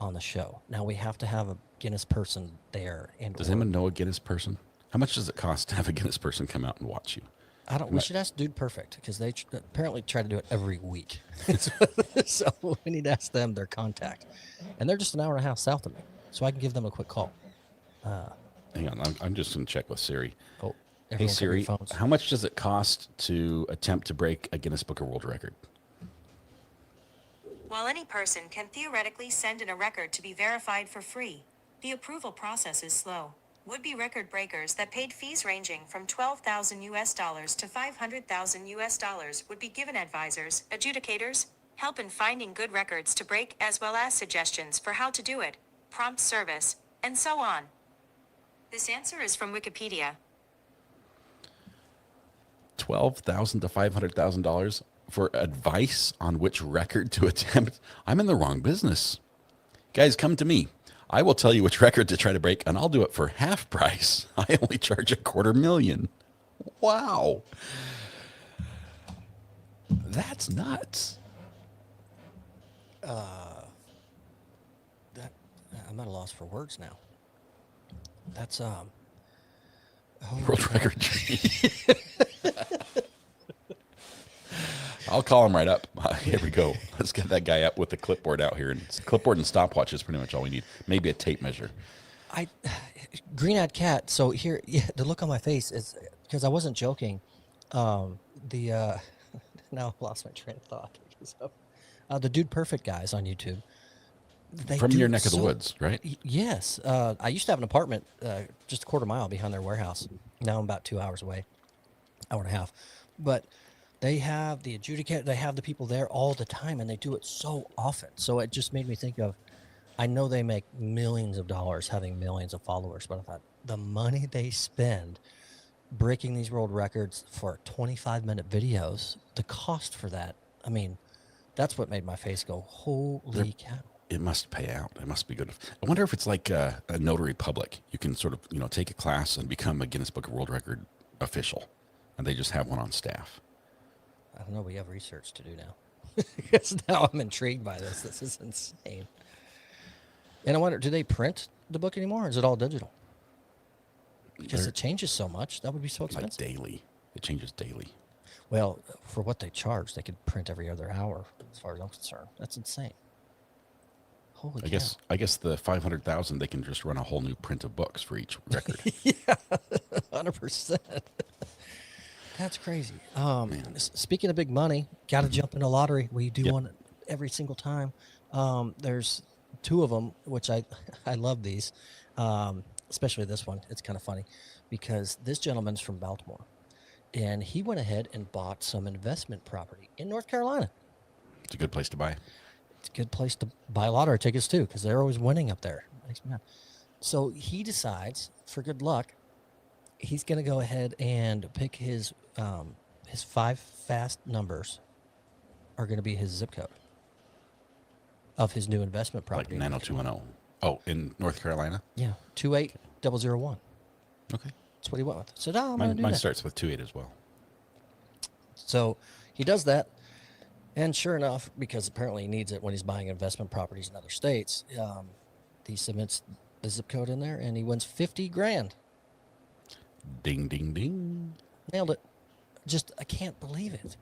on the show. Now we have to have a Guinness person there. And Does anyone know a Guinness person? How much does it cost to have a Guinness person come out and watch you? I don't. We should ask Dude Perfect because they apparently try to do it every week. So we need to ask them their contact, and they're just an hour and a half south of me, so I can give them a quick call. Hang on, I'm just going to check with Siri. Oh, Hey Siri, how much does it cost to attempt to break a Guinness Book of World Record? While any person can theoretically send in a record to be verified for free, the approval process is slow. Would-be record breakers that paid fees ranging from $12,000 to $500,000 would be given advisors, adjudicators, help in finding good records to break, as well as suggestions for how to do it, prompt service, and so on. This answer is from Wikipedia. $12,000 to $500,000 for advice on which record to attempt. I'm in the wrong business. Guys, come to me. I will tell you which record to try to break, and I'll do it for half price. I only charge $250,000. Wow. That's nuts. I'm at a loss for words now. That's World record. I'll call him right up. Here we go. Let's get that guy up with the clipboard out here. And clipboard and stopwatch is pretty much all we need. Maybe a tape measure. Green-eyed cat. So here, yeah, the look on my face is because I wasn't joking. Now I've lost my train of thought. The Dude Perfect guys on YouTube. From your neck of the woods, right? Yes. I used to have an apartment just a quarter mile behind their warehouse. Now I'm about 2 hours away, hour and a half. But they have the adjudicator, they have the people there all the time, and they do it so often. So it just made me think of, I know they make millions of dollars having millions of followers, but I thought the money they spend breaking these world records for 25-minute videos, the cost for that, I mean, that's what made my face go, holy cow. It must pay out. It must be good. I wonder if it's like a notary public. You can sort of, take a class and become a Guinness Book of World Record official, and they just have one on staff. I don't know. We have research to do now. Because now I'm intrigued by this. This is insane. And I wonder, do they print the book anymore, or is it all digital? Because it changes so much. That would be so expensive. Like daily. It changes daily. Well, for what they charge, they could print every other hour, as far as I'm concerned. That's insane. Holy cow. I guess the 500,000, they can just run a whole new print of books for each record. Yeah, 100%. That's crazy. Speaking of big money, got to jump in a lottery. We do one every single time. There's two of them, which I I love these, especially this one. It's kind of funny because this gentleman's from Baltimore, and he went ahead and bought some investment property in North Carolina. It's a good place to buy. It's a good place to buy lottery tickets too, because they're always winning up there. Makes me mad. So he decides, for good luck, he's going to go ahead and pick his 5 fast numbers are going to be his zip code of his new investment Like property. 90210. Oh, in North Carolina? Yeah, 28001. Okay. That's what he went with. So I'm going Mine, to do mine that. starts with 28 as well. So he does that, and sure enough, because apparently he needs it when he's buying investment properties in other states, he submits the zip code in there, and he wins 50 grand. Ding, ding, ding. Nailed it. Just, I can't believe it.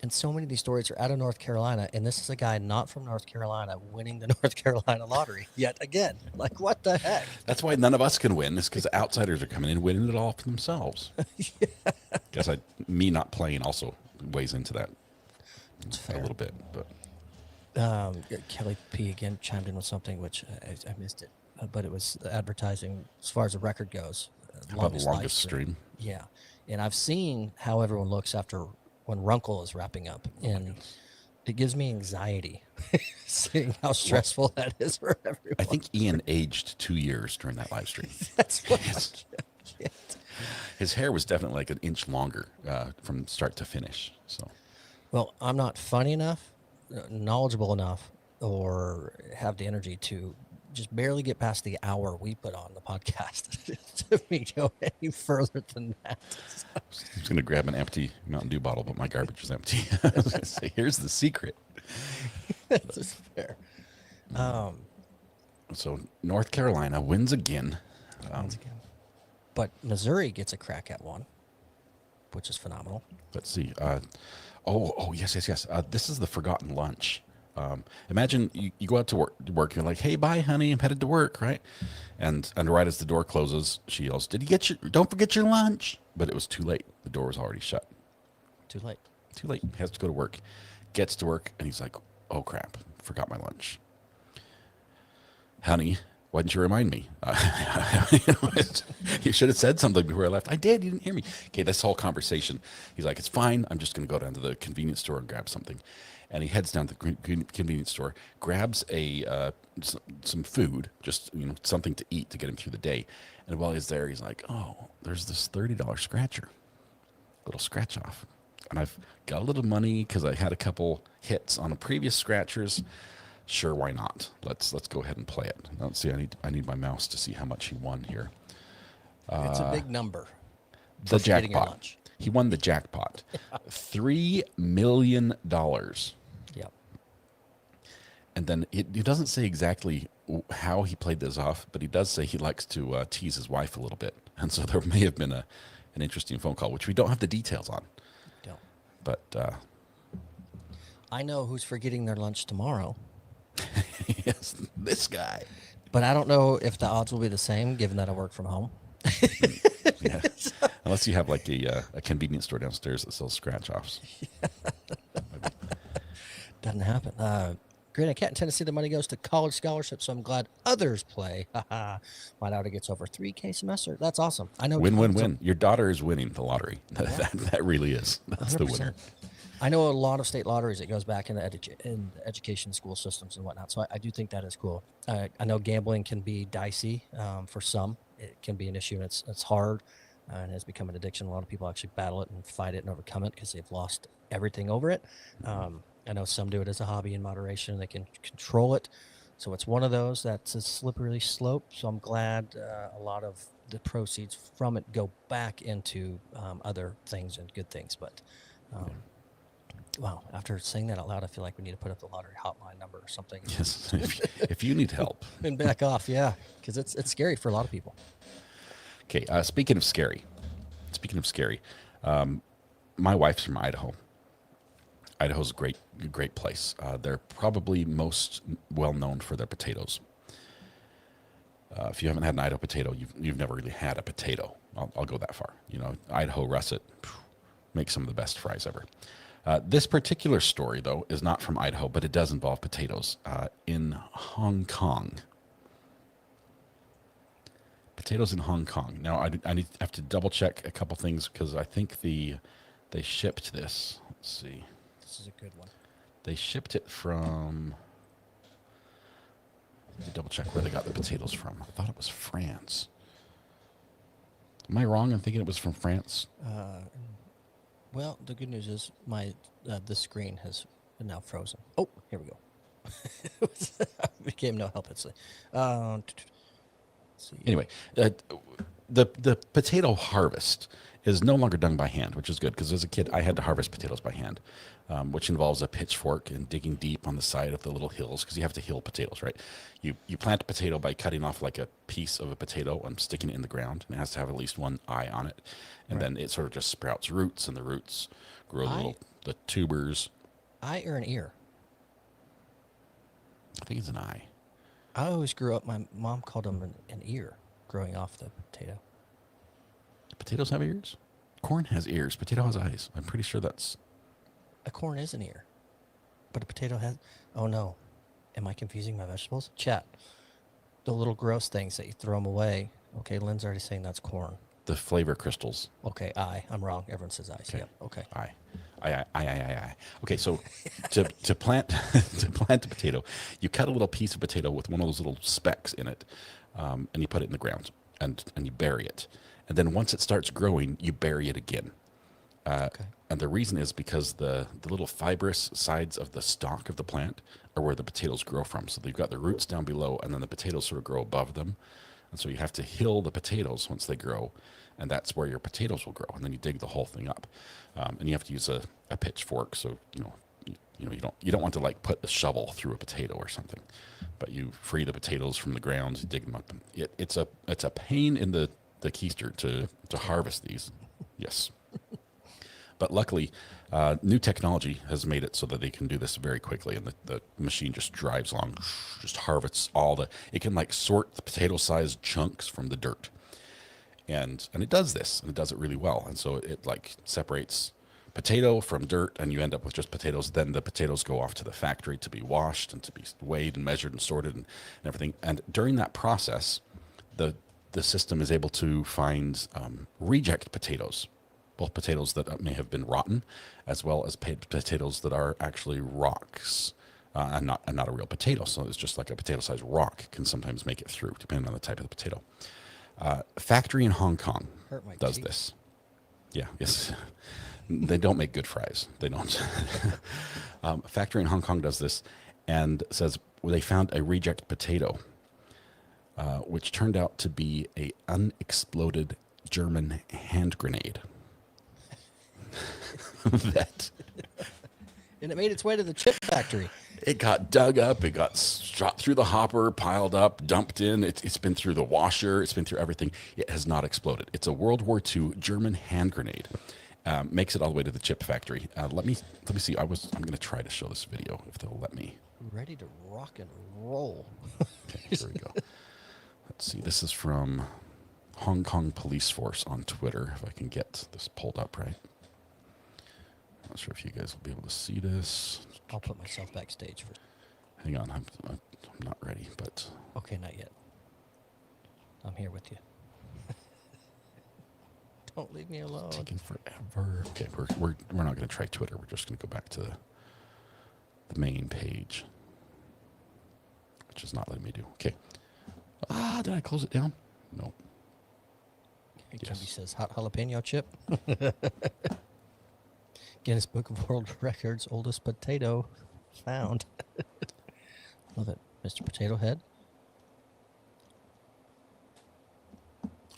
And so many of these stories are out of North Carolina, and this is a guy not from North Carolina winning the North Carolina lottery yet again. Like, what the heck? That's why none of us can win. Is because outsiders are coming in and winning it all for themselves. Guess me not playing also weighs into that a little bit. But Kelly P again chimed in with something which I missed it, but it was advertising as far as the record goes. how about the live longest stream? Yeah, and I've seen how everyone looks after when Runkle is wrapping up, and it gives me anxiety seeing how stressful that is for everyone. I think Ian aged 2 years during that live stream. That's what I get. His hair was definitely like an inch longer from start to finish. So Well, I'm not funny enough, knowledgeable enough, or have the energy to just barely get past the hour we put on the podcast to me go any further than that. I was going to grab an empty Mountain Dew bottle, but my garbage was empty. I was going to say, here's the secret. That's just fair. So North Carolina wins again. Once again. But Missouri gets a crack at one, which is phenomenal. Let's see. Yes. This is the forgotten lunch. Imagine you go out to work. You're like, hey, bye, honey. I'm headed to work, right? And right as the door closes, she yells, don't forget your lunch. But it was too late. The door was already shut. Too late. Too late. He has to go to work. Gets to work, and he's like, oh, crap. Forgot my lunch. Honey, why didn't you remind me? You should have said something before I left. I did. You didn't hear me. Okay, this whole conversation. He's like, it's fine. I'm just going to go down to the convenience store and grab something. And he heads down to the convenience store, grabs some food, just something to eat to get him through the day. And while he's there, he's like, oh, there's this $30 scratcher, little scratch off. And I've got a little money because I had a couple hits on the previous scratchers. Sure, why not? Let's go ahead and play it. Let's see. I need my mouse to see how much he won here. It's a big number. The for forgetting your jackpot. lunch. He won the jackpot. $3 million. Yep. And then he doesn't say exactly how he played this off, but he does say he likes to tease his wife a little bit. And so there may have been an interesting phone call, which we don't have the details on. Don't. But I know who's forgetting their lunch tomorrow, yes, this guy. but I don't know if the odds will be the same given that I work from home. Yeah. Unless you have like a convenience store downstairs that sells scratch offs. Doesn't happen. Great Cat in Tennessee, the money goes to college scholarships, so I'm glad others play. My daughter gets over $3,000 semester. That's awesome. I know. Win. Your daughter is winning the lottery. That really is. That's 100%. the winner. I know a lot of state lotteries. It goes back in the education school systems and whatnot. So I do think that is cool. I know gambling can be dicey for some. It can be an issue, and it's hard and has become an addiction. A lot of people actually battle it and fight it and overcome it because they've lost everything over it. I know some do it as a hobby in moderation. They can control it. So it's one of those that's a slippery slope. So I'm glad a lot of the proceeds from it go back into other things and good things. But wow, after saying that out loud, I feel like we need to put up the lottery hotline number or something. Yes. If you need help. And back off, yeah, because it's scary for a lot of people. Okay, speaking of scary, my wife's from Idaho. Idaho's a great place. They're probably most well known for their potatoes. If you haven't had an Idaho potato, you've never really had a potato. I'll go that far. Idaho russet makes some of the best fries ever. This particular story, though, is not from Idaho, but it does involve potatoes in Hong Kong. Potatoes in Hong Kong. Now, I have to double check a couple things because I think they shipped this. Let's see. This is a good one. They shipped it from. Let me double check where they got the potatoes from. I thought it was France. Am I wrong in thinking it was from France? Well, the good news is the screen has now frozen. Oh, here we go. Became no help. Let's see. Anyway, the potato harvest is no longer done by hand, which is good because as a kid I had to harvest potatoes by hand, which involves a pitchfork and digging deep on the side of the little hills because you have to hill potatoes, right? You plant a potato by cutting off like a piece of a potato and sticking it in the ground, and it has to have at least one eye on it, and then it sort of just sprouts roots, and the roots grow the tubers. Eye or an ear? I think it's an eye. I always grew up. My mom called them an ear growing off the potato. Potatoes have ears? Corn has ears. Potato has eyes. I'm pretty sure that's... A corn is an ear, but a potato has... Oh, no. Am I confusing my vegetables? Chat. The little gross things that you throw them away. Okay, Lynn's already saying that's corn. The flavor crystals. Okay, I'm wrong. Everyone says eyes. Okay. Yep. Okay. Aye. Okay, so to plant a potato, you cut a little piece of potato with one of those little specks in it, and you put it in the ground, and you bury it. And then once it starts growing, you bury it again. Okay. And the reason is because the little fibrous sides of the stalk of the plant are where the potatoes grow from. So they've got the roots down below, and then the potatoes sort of grow above them. And so you have to hill the potatoes once they grow, and that's where your potatoes will grow. And then you dig the whole thing up, and you have to use a pitchfork. So you don't want to like put a shovel through a potato or something, but you free the potatoes from the ground, you dig them up. And it's a pain in the keister to harvest these. Yes. But luckily, new technology has made it so that they can do this very quickly, and the machine just drives along, just harvests it can like sort the potato-sized chunks from the dirt. And it does this, and it does it really well. And so it like separates potato from dirt, and you end up with just potatoes. Then the potatoes go off to the factory to be washed and to be weighed and measured and sorted and everything. And during that process, the system is able to find reject potatoes, both potatoes that may have been rotten, as well as potatoes that are actually rocks, and not a real potato. So it's just like a potato-sized rock can sometimes make it through, depending on the type of the potato. Factory in Hong Kong does this. Yeah, yes. They don't make good fries. They don't. Factory in Hong Kong does this and says they found a reject potato, which turned out to be a unexploded German hand grenade. And it made its way to the chip factory. It got dug up. It got shot through the hopper, piled up, dumped in. It's been through the washer. It's been through everything. It has not exploded. It's a World War II German hand grenade. Makes it all the way to the chip factory. Let me see. I'm going to try to show this video if they'll let me. Ready to rock and roll. Okay, here we go. Let's see. This is from Hong Kong Police Force on Twitter. If I can get this pulled up right. Not sure if you guys will be able to see this. I'll put myself backstage first. Hang on, I'm not ready, but... Okay, not yet. I'm here with you. Don't leave me alone. It's taking forever. Okay, we're not going to try Twitter. We're just going to go back to the main page, which is not letting me do. Okay. Did I close it down? No. Yes. Says hot jalapeno chip. Guinness Book of World Records, oldest potato found. Love it. Mr. Potato Head.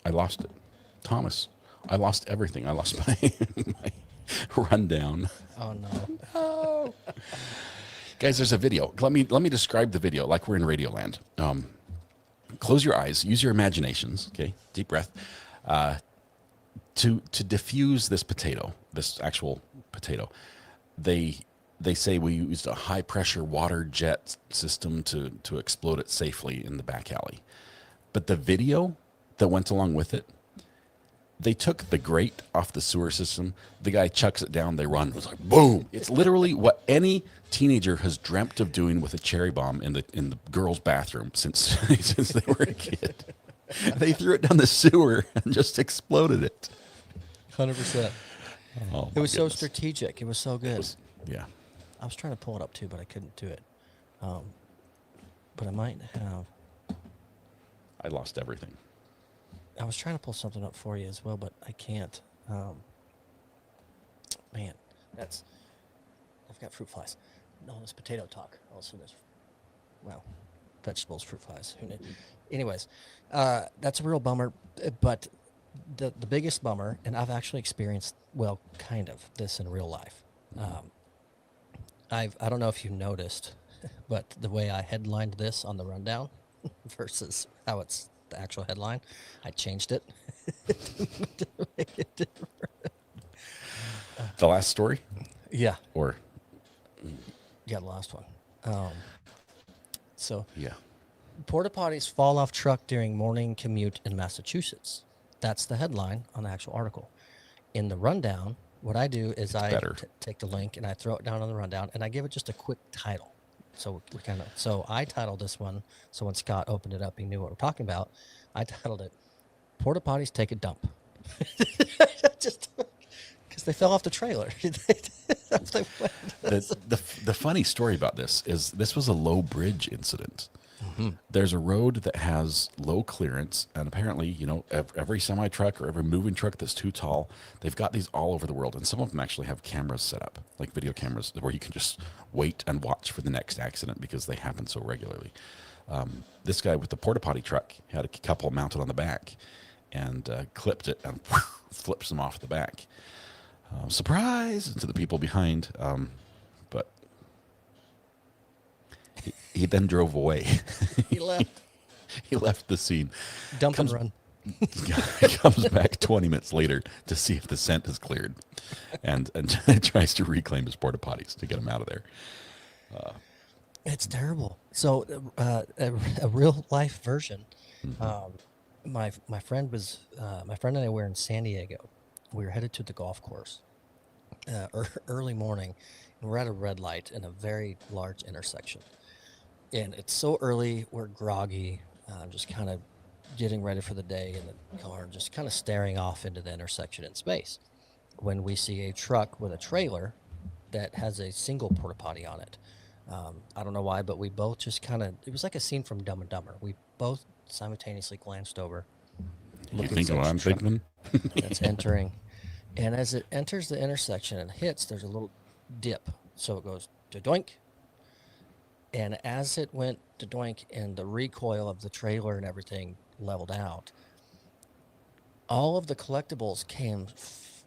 I lost it. Thomas, I lost everything. I lost my rundown. Oh, no. No. Guys, there's a video. Let me describe the video like we're in Radio Land. Close your eyes. Use your imaginations. Okay? Deep breath. To diffuse this potato, this actual potato, they say we used a high pressure water jet system to explode it safely in the back alley. But the video that went along with it They took the grate off the sewer system. The guy chucks it down. They run. It was like boom. It's literally what any teenager has dreamt of doing with a cherry bomb in the girls' bathroom since since they were a kid. They threw it down the sewer and just exploded it. 100%. Oh, It was so goodness. strategic. It was so good. Yeah. I was trying to pull it up too, but I couldn't do it. But I might have. I lost everything. I was trying to pull something up for you as well, but I can't. Man, I've got fruit flies. No, it's potato talk. Also, there's, well, vegetables, fruit flies. Who knew? Anyways, that's a real bummer. But the biggest bummer, and I've actually experienced, well, kind of this in real life. I don't know if you noticed, but the way I headlined this on the rundown versus how it's the actual headline, I changed it to make it different. The last story, Yeah, or the last one. So yeah, porta potties fall off truck during morning commute in Massachusetts. That's the headline on the actual article. In the rundown, what I do is I take the link and I throw it down on the rundown and I give it just a quick title. So so I titled this one. So when Scott opened it up, he knew what we're talking about. I titled it "Porta Potties Take a Dump," just because they fell off the trailer. the funny story about this is this was a low bridge incident. There's a road that has low clearance, and apparently, every semi truck or every moving truck that's too tall, they've got these all over the world, and some of them actually have cameras set up, like video cameras, where you can just wait and watch for the next accident because they happen so regularly. This guy with the porta potty truck had a couple mounted on the back, and clipped it and flips them off the back. Surprise to the people behind, but he then drove away. He left. He left the scene. Dump and run. Comes back 20 minutes later to see if the scent is cleared, and tries to reclaim his porta potties to get him out of there. It's terrible. So a real life version. My friend and I were in San Diego. We were headed to the golf course early morning, and we're at a red light in a very large intersection. And it's so early, we're groggy, just kind of getting ready for the day in the car, just kind of staring off into the intersection in space, when we see a truck with a trailer that has a single porta potty on it. I don't know why, but we both just it was like a scene from Dumb and Dumber. We both simultaneously glanced over. You think what I'm thinking? That's entering. And as it enters the intersection and hits, there's a little dip. So it goes to doink. And as it went to doink and the recoil of the trailer and everything leveled out, all of the collectibles came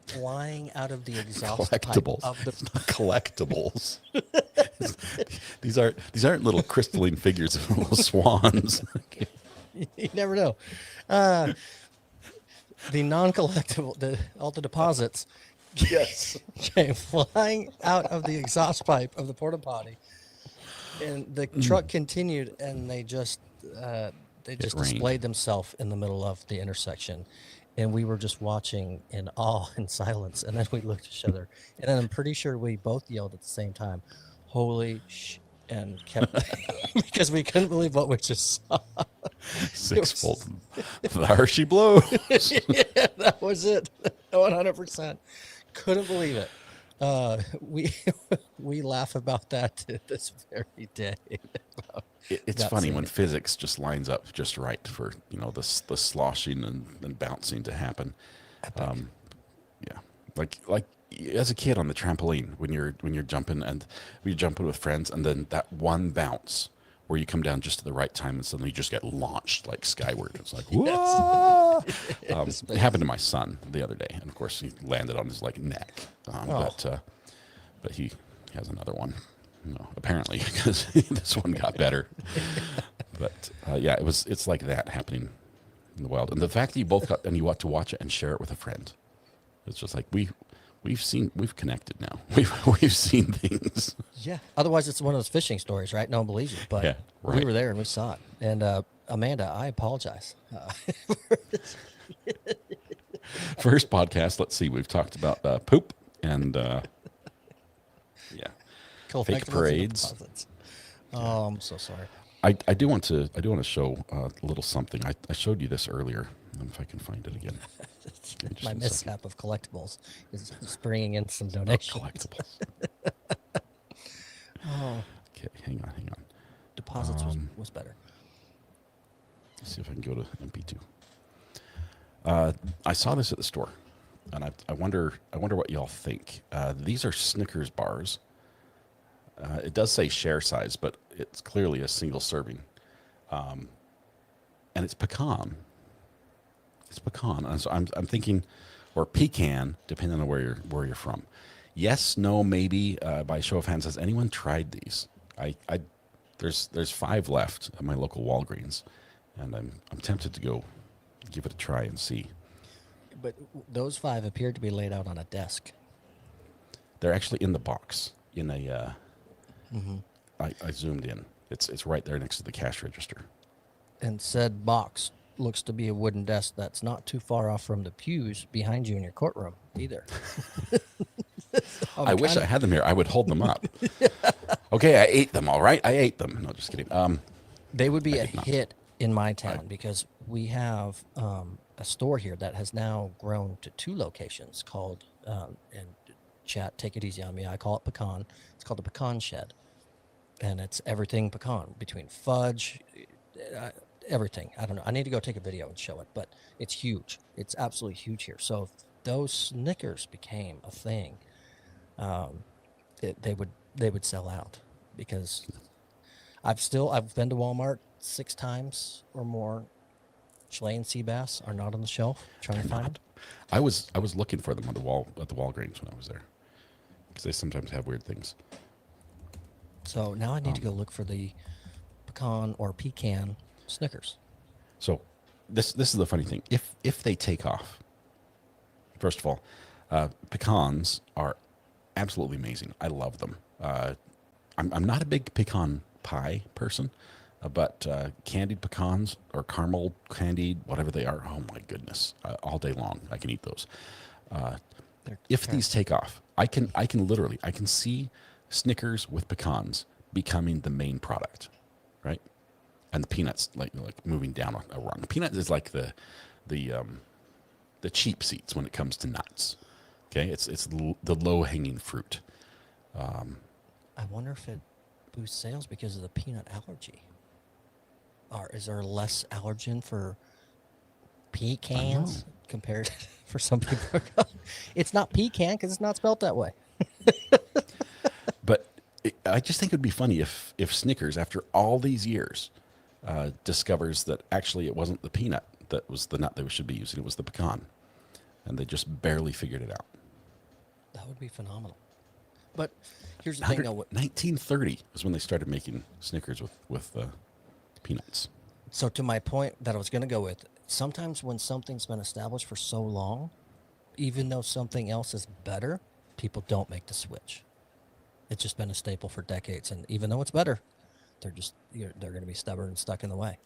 flying out of the exhaust pipe of the It's not collectibles. These aren't little crystalline figures of little swans. You never know. The non-collectible, all the deposits, Yes. came flying out of the exhaust pipe of the porta potty, and the truck continued, and they just displayed themselves in the middle of the intersection, and we were just watching in awe and silence, and then we looked at each other, and then I'm pretty sure we both yelled at the same time, "Holy sh!" and kept because we couldn't believe what we just saw. Sixfold. There she blows. Yeah, that was it. 100%. Couldn't believe it. We laugh about that to this very day. It's funny when physics just lines up just right for the sloshing and bouncing to happen. Yeah, like as a kid on the trampoline when you're jumping and you're jumping with friends, and then that one bounce where you come down just at the right time and suddenly you just get launched like skyward. It's like, whoa! It happened to my son the other day, and of course he landed on his neck. But he has another one, apparently, because this one got better. But yeah, it's like that happening in the wild, and the fact that you both got and you want to watch it and share it with a friend, it's just like we've connected now. We've seen things. Yeah. Otherwise, it's one of those fishing stories, right? No one believes you. But Yeah, right. we were there and we saw it. And Amanda, I apologize. First podcast. Let's see. We've talked about poop and yeah, fake Collectibles and parades. deposits. Oh, I'm so sorry. I do want to show a little something. I showed you this earlier. If I can find it again. Just My a second. mishap of collectibles is bringing in some donations. Collectibles. Oh, Okay, hang on. deposits was better. Let's see if I can go to MP2. I saw this at the store, and I wonder what y'all think. These are Snickers bars. It does say share size, but it's clearly a single serving, and it's pecan. It's pecan, and so I'm thinking, or pecan, depending on where you're from. Yes, no, maybe. By show of hands, has anyone tried these? There's 5 left at my local Walgreens, and I'm tempted to go give it a try and see. But those 5 appeared to be laid out on a desk. They're actually in the box in a. I zoomed in. It's right there next to the cash register. And said box looks to be a wooden desk that's not too far off from the pews behind you in your courtroom either. I wish I had them here. I would hold them up. Okay, I ate them. All right, I ate them. No, just kidding. They would be I a did not. hit in my town because we have a store here that has now grown to 2 locations called, and chat, take it easy on me, I call it Pecan. It's called the Pecan Shed. And it's everything pecan, between fudge, everything. I don't know. I need to go take a video and show it, but it's huge. It's absolutely huge here. So if those Snickers became a thing, they would sell out because I've been to Walmart 6 times or more. Chilean and sea bass are not on the shelf. Trying to find them. I was looking for them on the Walgreens when I was there, because they sometimes have weird things. So now I need to go look for the pecan or pecan Snickers. So this is the funny thing. If they take off, first of all, pecans are absolutely amazing. I love them. I'm not a big pecan pie person, but candied pecans or caramel candied, whatever they are, oh my goodness, all day long I can eat those. If these take off, I can literally see Snickers with pecans becoming the main product, right? And the peanuts like moving down a rung. Peanut is like the cheap seats when it comes to nuts. Okay, it's the low hanging fruit. I wonder if it boosts sales because of the peanut allergy. Or is there less allergen for pecans compared for some people? It's not pecan because it's not spelled that way. But I just think it would be funny if Snickers, after all these years, discovers that actually it wasn't the peanut that was the nut they should be using, it was the pecan. And they just barely figured it out. That would be phenomenal. But here's the thing, though. 1930 is when they started making Snickers with peanuts. So to my point that I was going to go with, sometimes when something's been established for so long, even though something else is better, people don't make the switch. It's just been a staple for decades, and even though it's better, they're going to be stubborn and stuck in the way.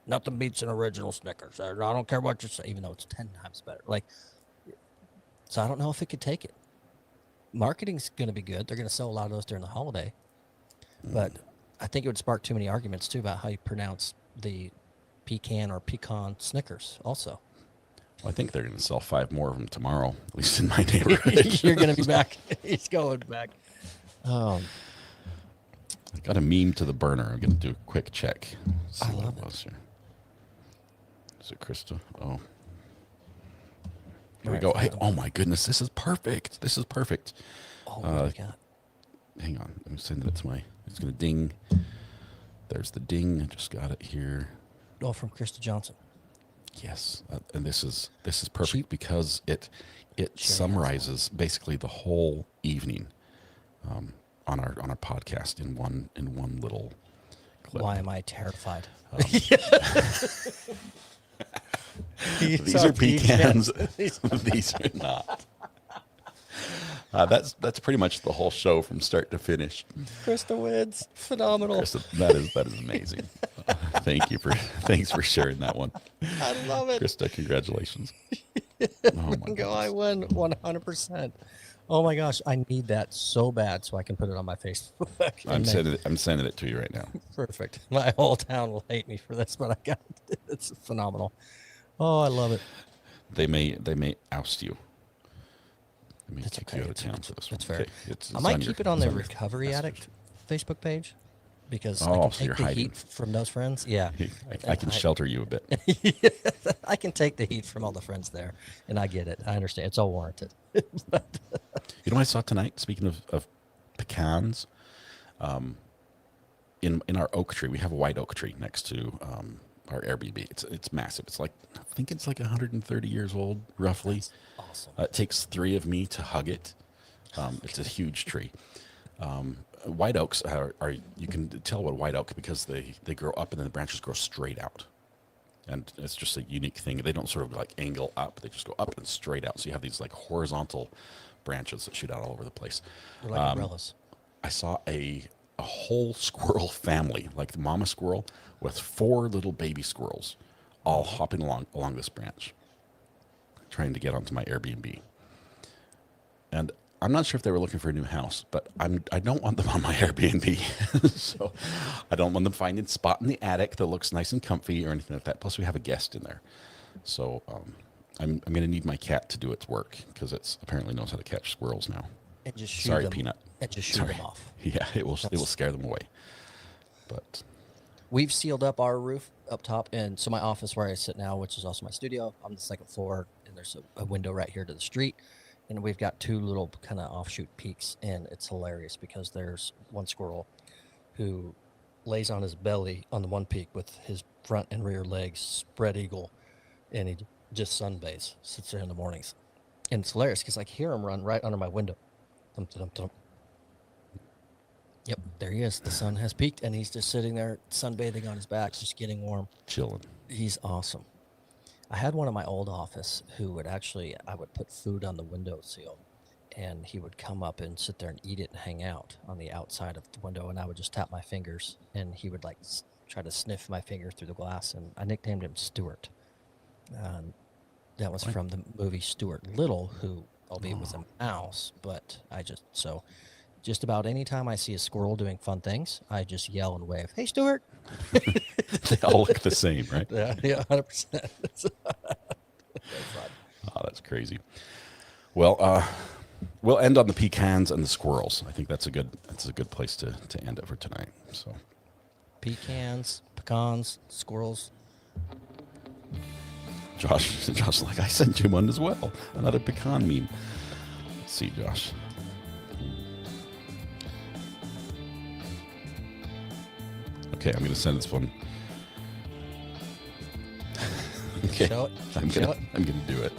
Nothing beats an original Snickers. I don't care what you say, even though it's 10 times better. So I don't know if it could take it. Marketing's going to be good. They're going to sell a lot of those during the holiday, but I think it would spark too many arguments too about how you pronounce the pecan or pecan Snickers. Also, Well, I think they're going to sell 5 more of them tomorrow, at least in my neighborhood. you're going to be back. He's going back. I got a meme to the burner. I'm going to do a quick check. I love it. Here. Is it Krista? Oh. Here All we right, go. Hey, find oh my goodness, this is perfect. This is perfect. Oh, what do we got? Hang on. I'm sending it to my. It's going to ding. There's the ding. I just got it here. Oh, from Krista Johnson. Yes, and this is perfect She- because it Sure, summarizes basically the whole evening on our podcast in one little clip. Why am I terrified? These are pecans. These are not. That's pretty much the whole show from start to finish. Krista wins. Phenomenal. Krista, that is amazing. Thanks for sharing that one. I love it. Krista, congratulations. Oh my Bingo, I goodness. win 100%. Oh my gosh, I need that so bad so I can put it on my Facebook. I'm and sending it. I'm sending it to you right now. perfect. My whole town will hate me for this, but I got it. It's phenomenal. Oh, I love it. They may oust you. They may That's kick okay. you out of town for this one. That's fair. Okay, I it's might on your, keep it on it's the your Recovery message. Addict Facebook page because I Oh, can so you're take the hiding. heat from those friends. Yeah. I can shelter you a bit. I can take the heat from all the friends there, and I get it. I understand. It's all warranted. You know what I saw tonight? Speaking of pecans, in our oak tree, we have a white oak tree next to our Airbnb. It's massive. It's like I think it's like 130 years old, roughly. That's awesome. It takes three of me to hug it. It's a huge tree. White oaks are you can tell what white oak because they grow up and then the branches grow straight out, and it's just a unique thing. They don't sort of like angle up; they just go up and straight out. So you have these like horizontal branches that shoot out all over the place. They're like umbrellas. I saw a whole squirrel family, like the mama squirrel, with four little baby squirrels, all hopping along this branch, trying to get onto my Airbnb. And I'm not sure if they were looking for a new house, but I don't want them on my Airbnb. So I don't want them finding a spot in the attic that looks nice and comfy or anything like that. Plus, we have a guest in there, so I'm going to need my cat to do its work because it's apparently knows how to catch squirrels now. And just shoot Sorry, them. Peanut. And just shoot Sorry. them off. Yeah, it will scare them away. But We've sealed up our roof up top, and so my office where I sit now, which is also my studio, on the second floor, and there's a window right here to the street, and we've got two little kind of offshoot peaks, and it's hilarious because there's one squirrel who lays on his belly on the one peak with his front and rear legs spread eagle, and he just sunbathes, sits there in the mornings, and it's hilarious because I hear him run right under my window. Thump, thump, thump. Yep, there he is. The sun has peaked, and he's just sitting there sunbathing on his back, just getting warm. chilling. He's awesome. I had one in my old office who would actually, I would put food on the windowsill, and he would come up and sit there and eat it and hang out on the outside of the window, and I would just tap my fingers, and he would like try to sniff my finger through the glass, and I nicknamed him Stuart. That was from the movie Stuart Little, who, albeit was a mouse, but just about any time I see a squirrel doing fun things, I just yell and wave, "Hey, Stuart!" They all look the same, right? Yeah, 100%. Oh, that's crazy. Well, we'll end on the pecans and the squirrels. I think that's a good place to end it for tonight. So, Pecans, pecans, squirrels. Josh, like I sent you one as well. Another pecan meme. Let's see, Josh. Okay, I'm going to send this one. Okay, Show it. I'm Show gonna do it.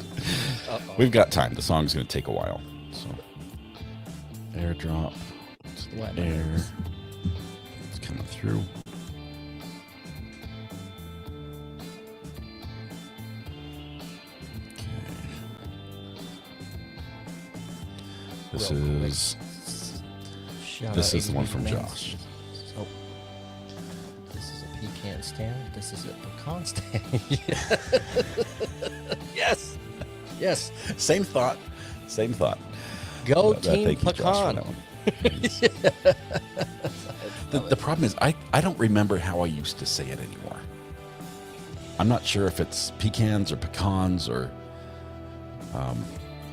Uh-oh. We've got time. The song's going to take a while. So, airdrop. Just What? air. It's coming through. This Real quick. is Shout this out is the one ADB from Domains. Josh. Oh. This is a pecan stand. This is a pecan stand. Yes. Yes. Same thought. Same thought. Go But, Team thank you, Josh, for Pecan. that one. The problem is, I don't remember how I used to say it anymore. I'm not sure if it's pecans or pecans or,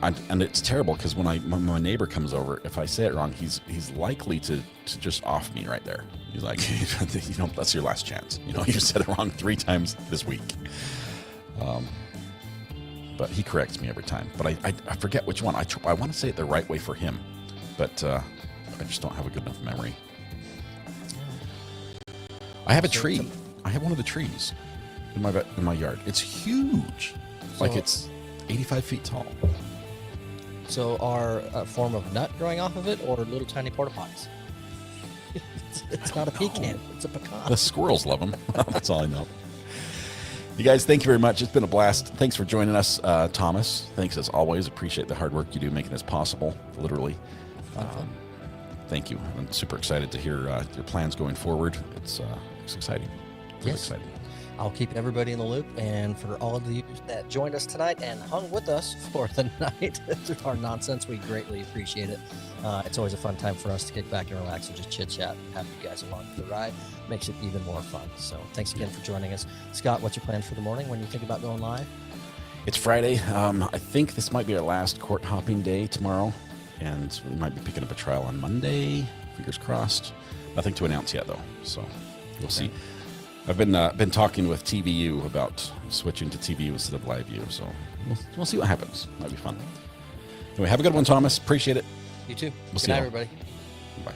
and it's terrible because when my neighbor comes over, if I say it wrong, he's likely to just off me right there. He's like, that's your last chance. You said it wrong 3 times this week. But he corrects me every time. But I forget which one. I want to say it the right way for him, but I just don't have a good enough memory. I have a tree. I have one of the trees in my yard. It's huge. Like it's 85 feet tall. So are a form of nut growing off of it or little tiny porta-potties? It's not a pecan. It's a pecan. The squirrels love them. That's all I know. You guys, thank you very much. It's been a blast. Thanks for joining us, Thomas. Thanks as always. Appreciate the hard work you do making this possible, literally. Thank you. I'm super excited to hear your plans going forward. It's exciting. Really Yes. exciting. I'll keep everybody in the loop. And for all of you that joined us tonight and hung with us for the night through our nonsense, we greatly appreciate it. It's always a fun time for us to kick back and relax and just chit chat and have you guys along for the ride. Makes it even more fun. So thanks again for joining us. Scott, what's your plans for the morning when you think about going live? It's Friday. I think this might be our last court hopping day tomorrow, and we might be picking up a trial on Monday. Fingers crossed. Nothing to announce yet, though, so we'll see. I've been talking with TVU about switching to TVU instead of live view, so we'll see what happens. Might be fun. Anyway, have a good one, Thomas. Appreciate it. You too. We'll Good see night, y'all. everybody. Bye.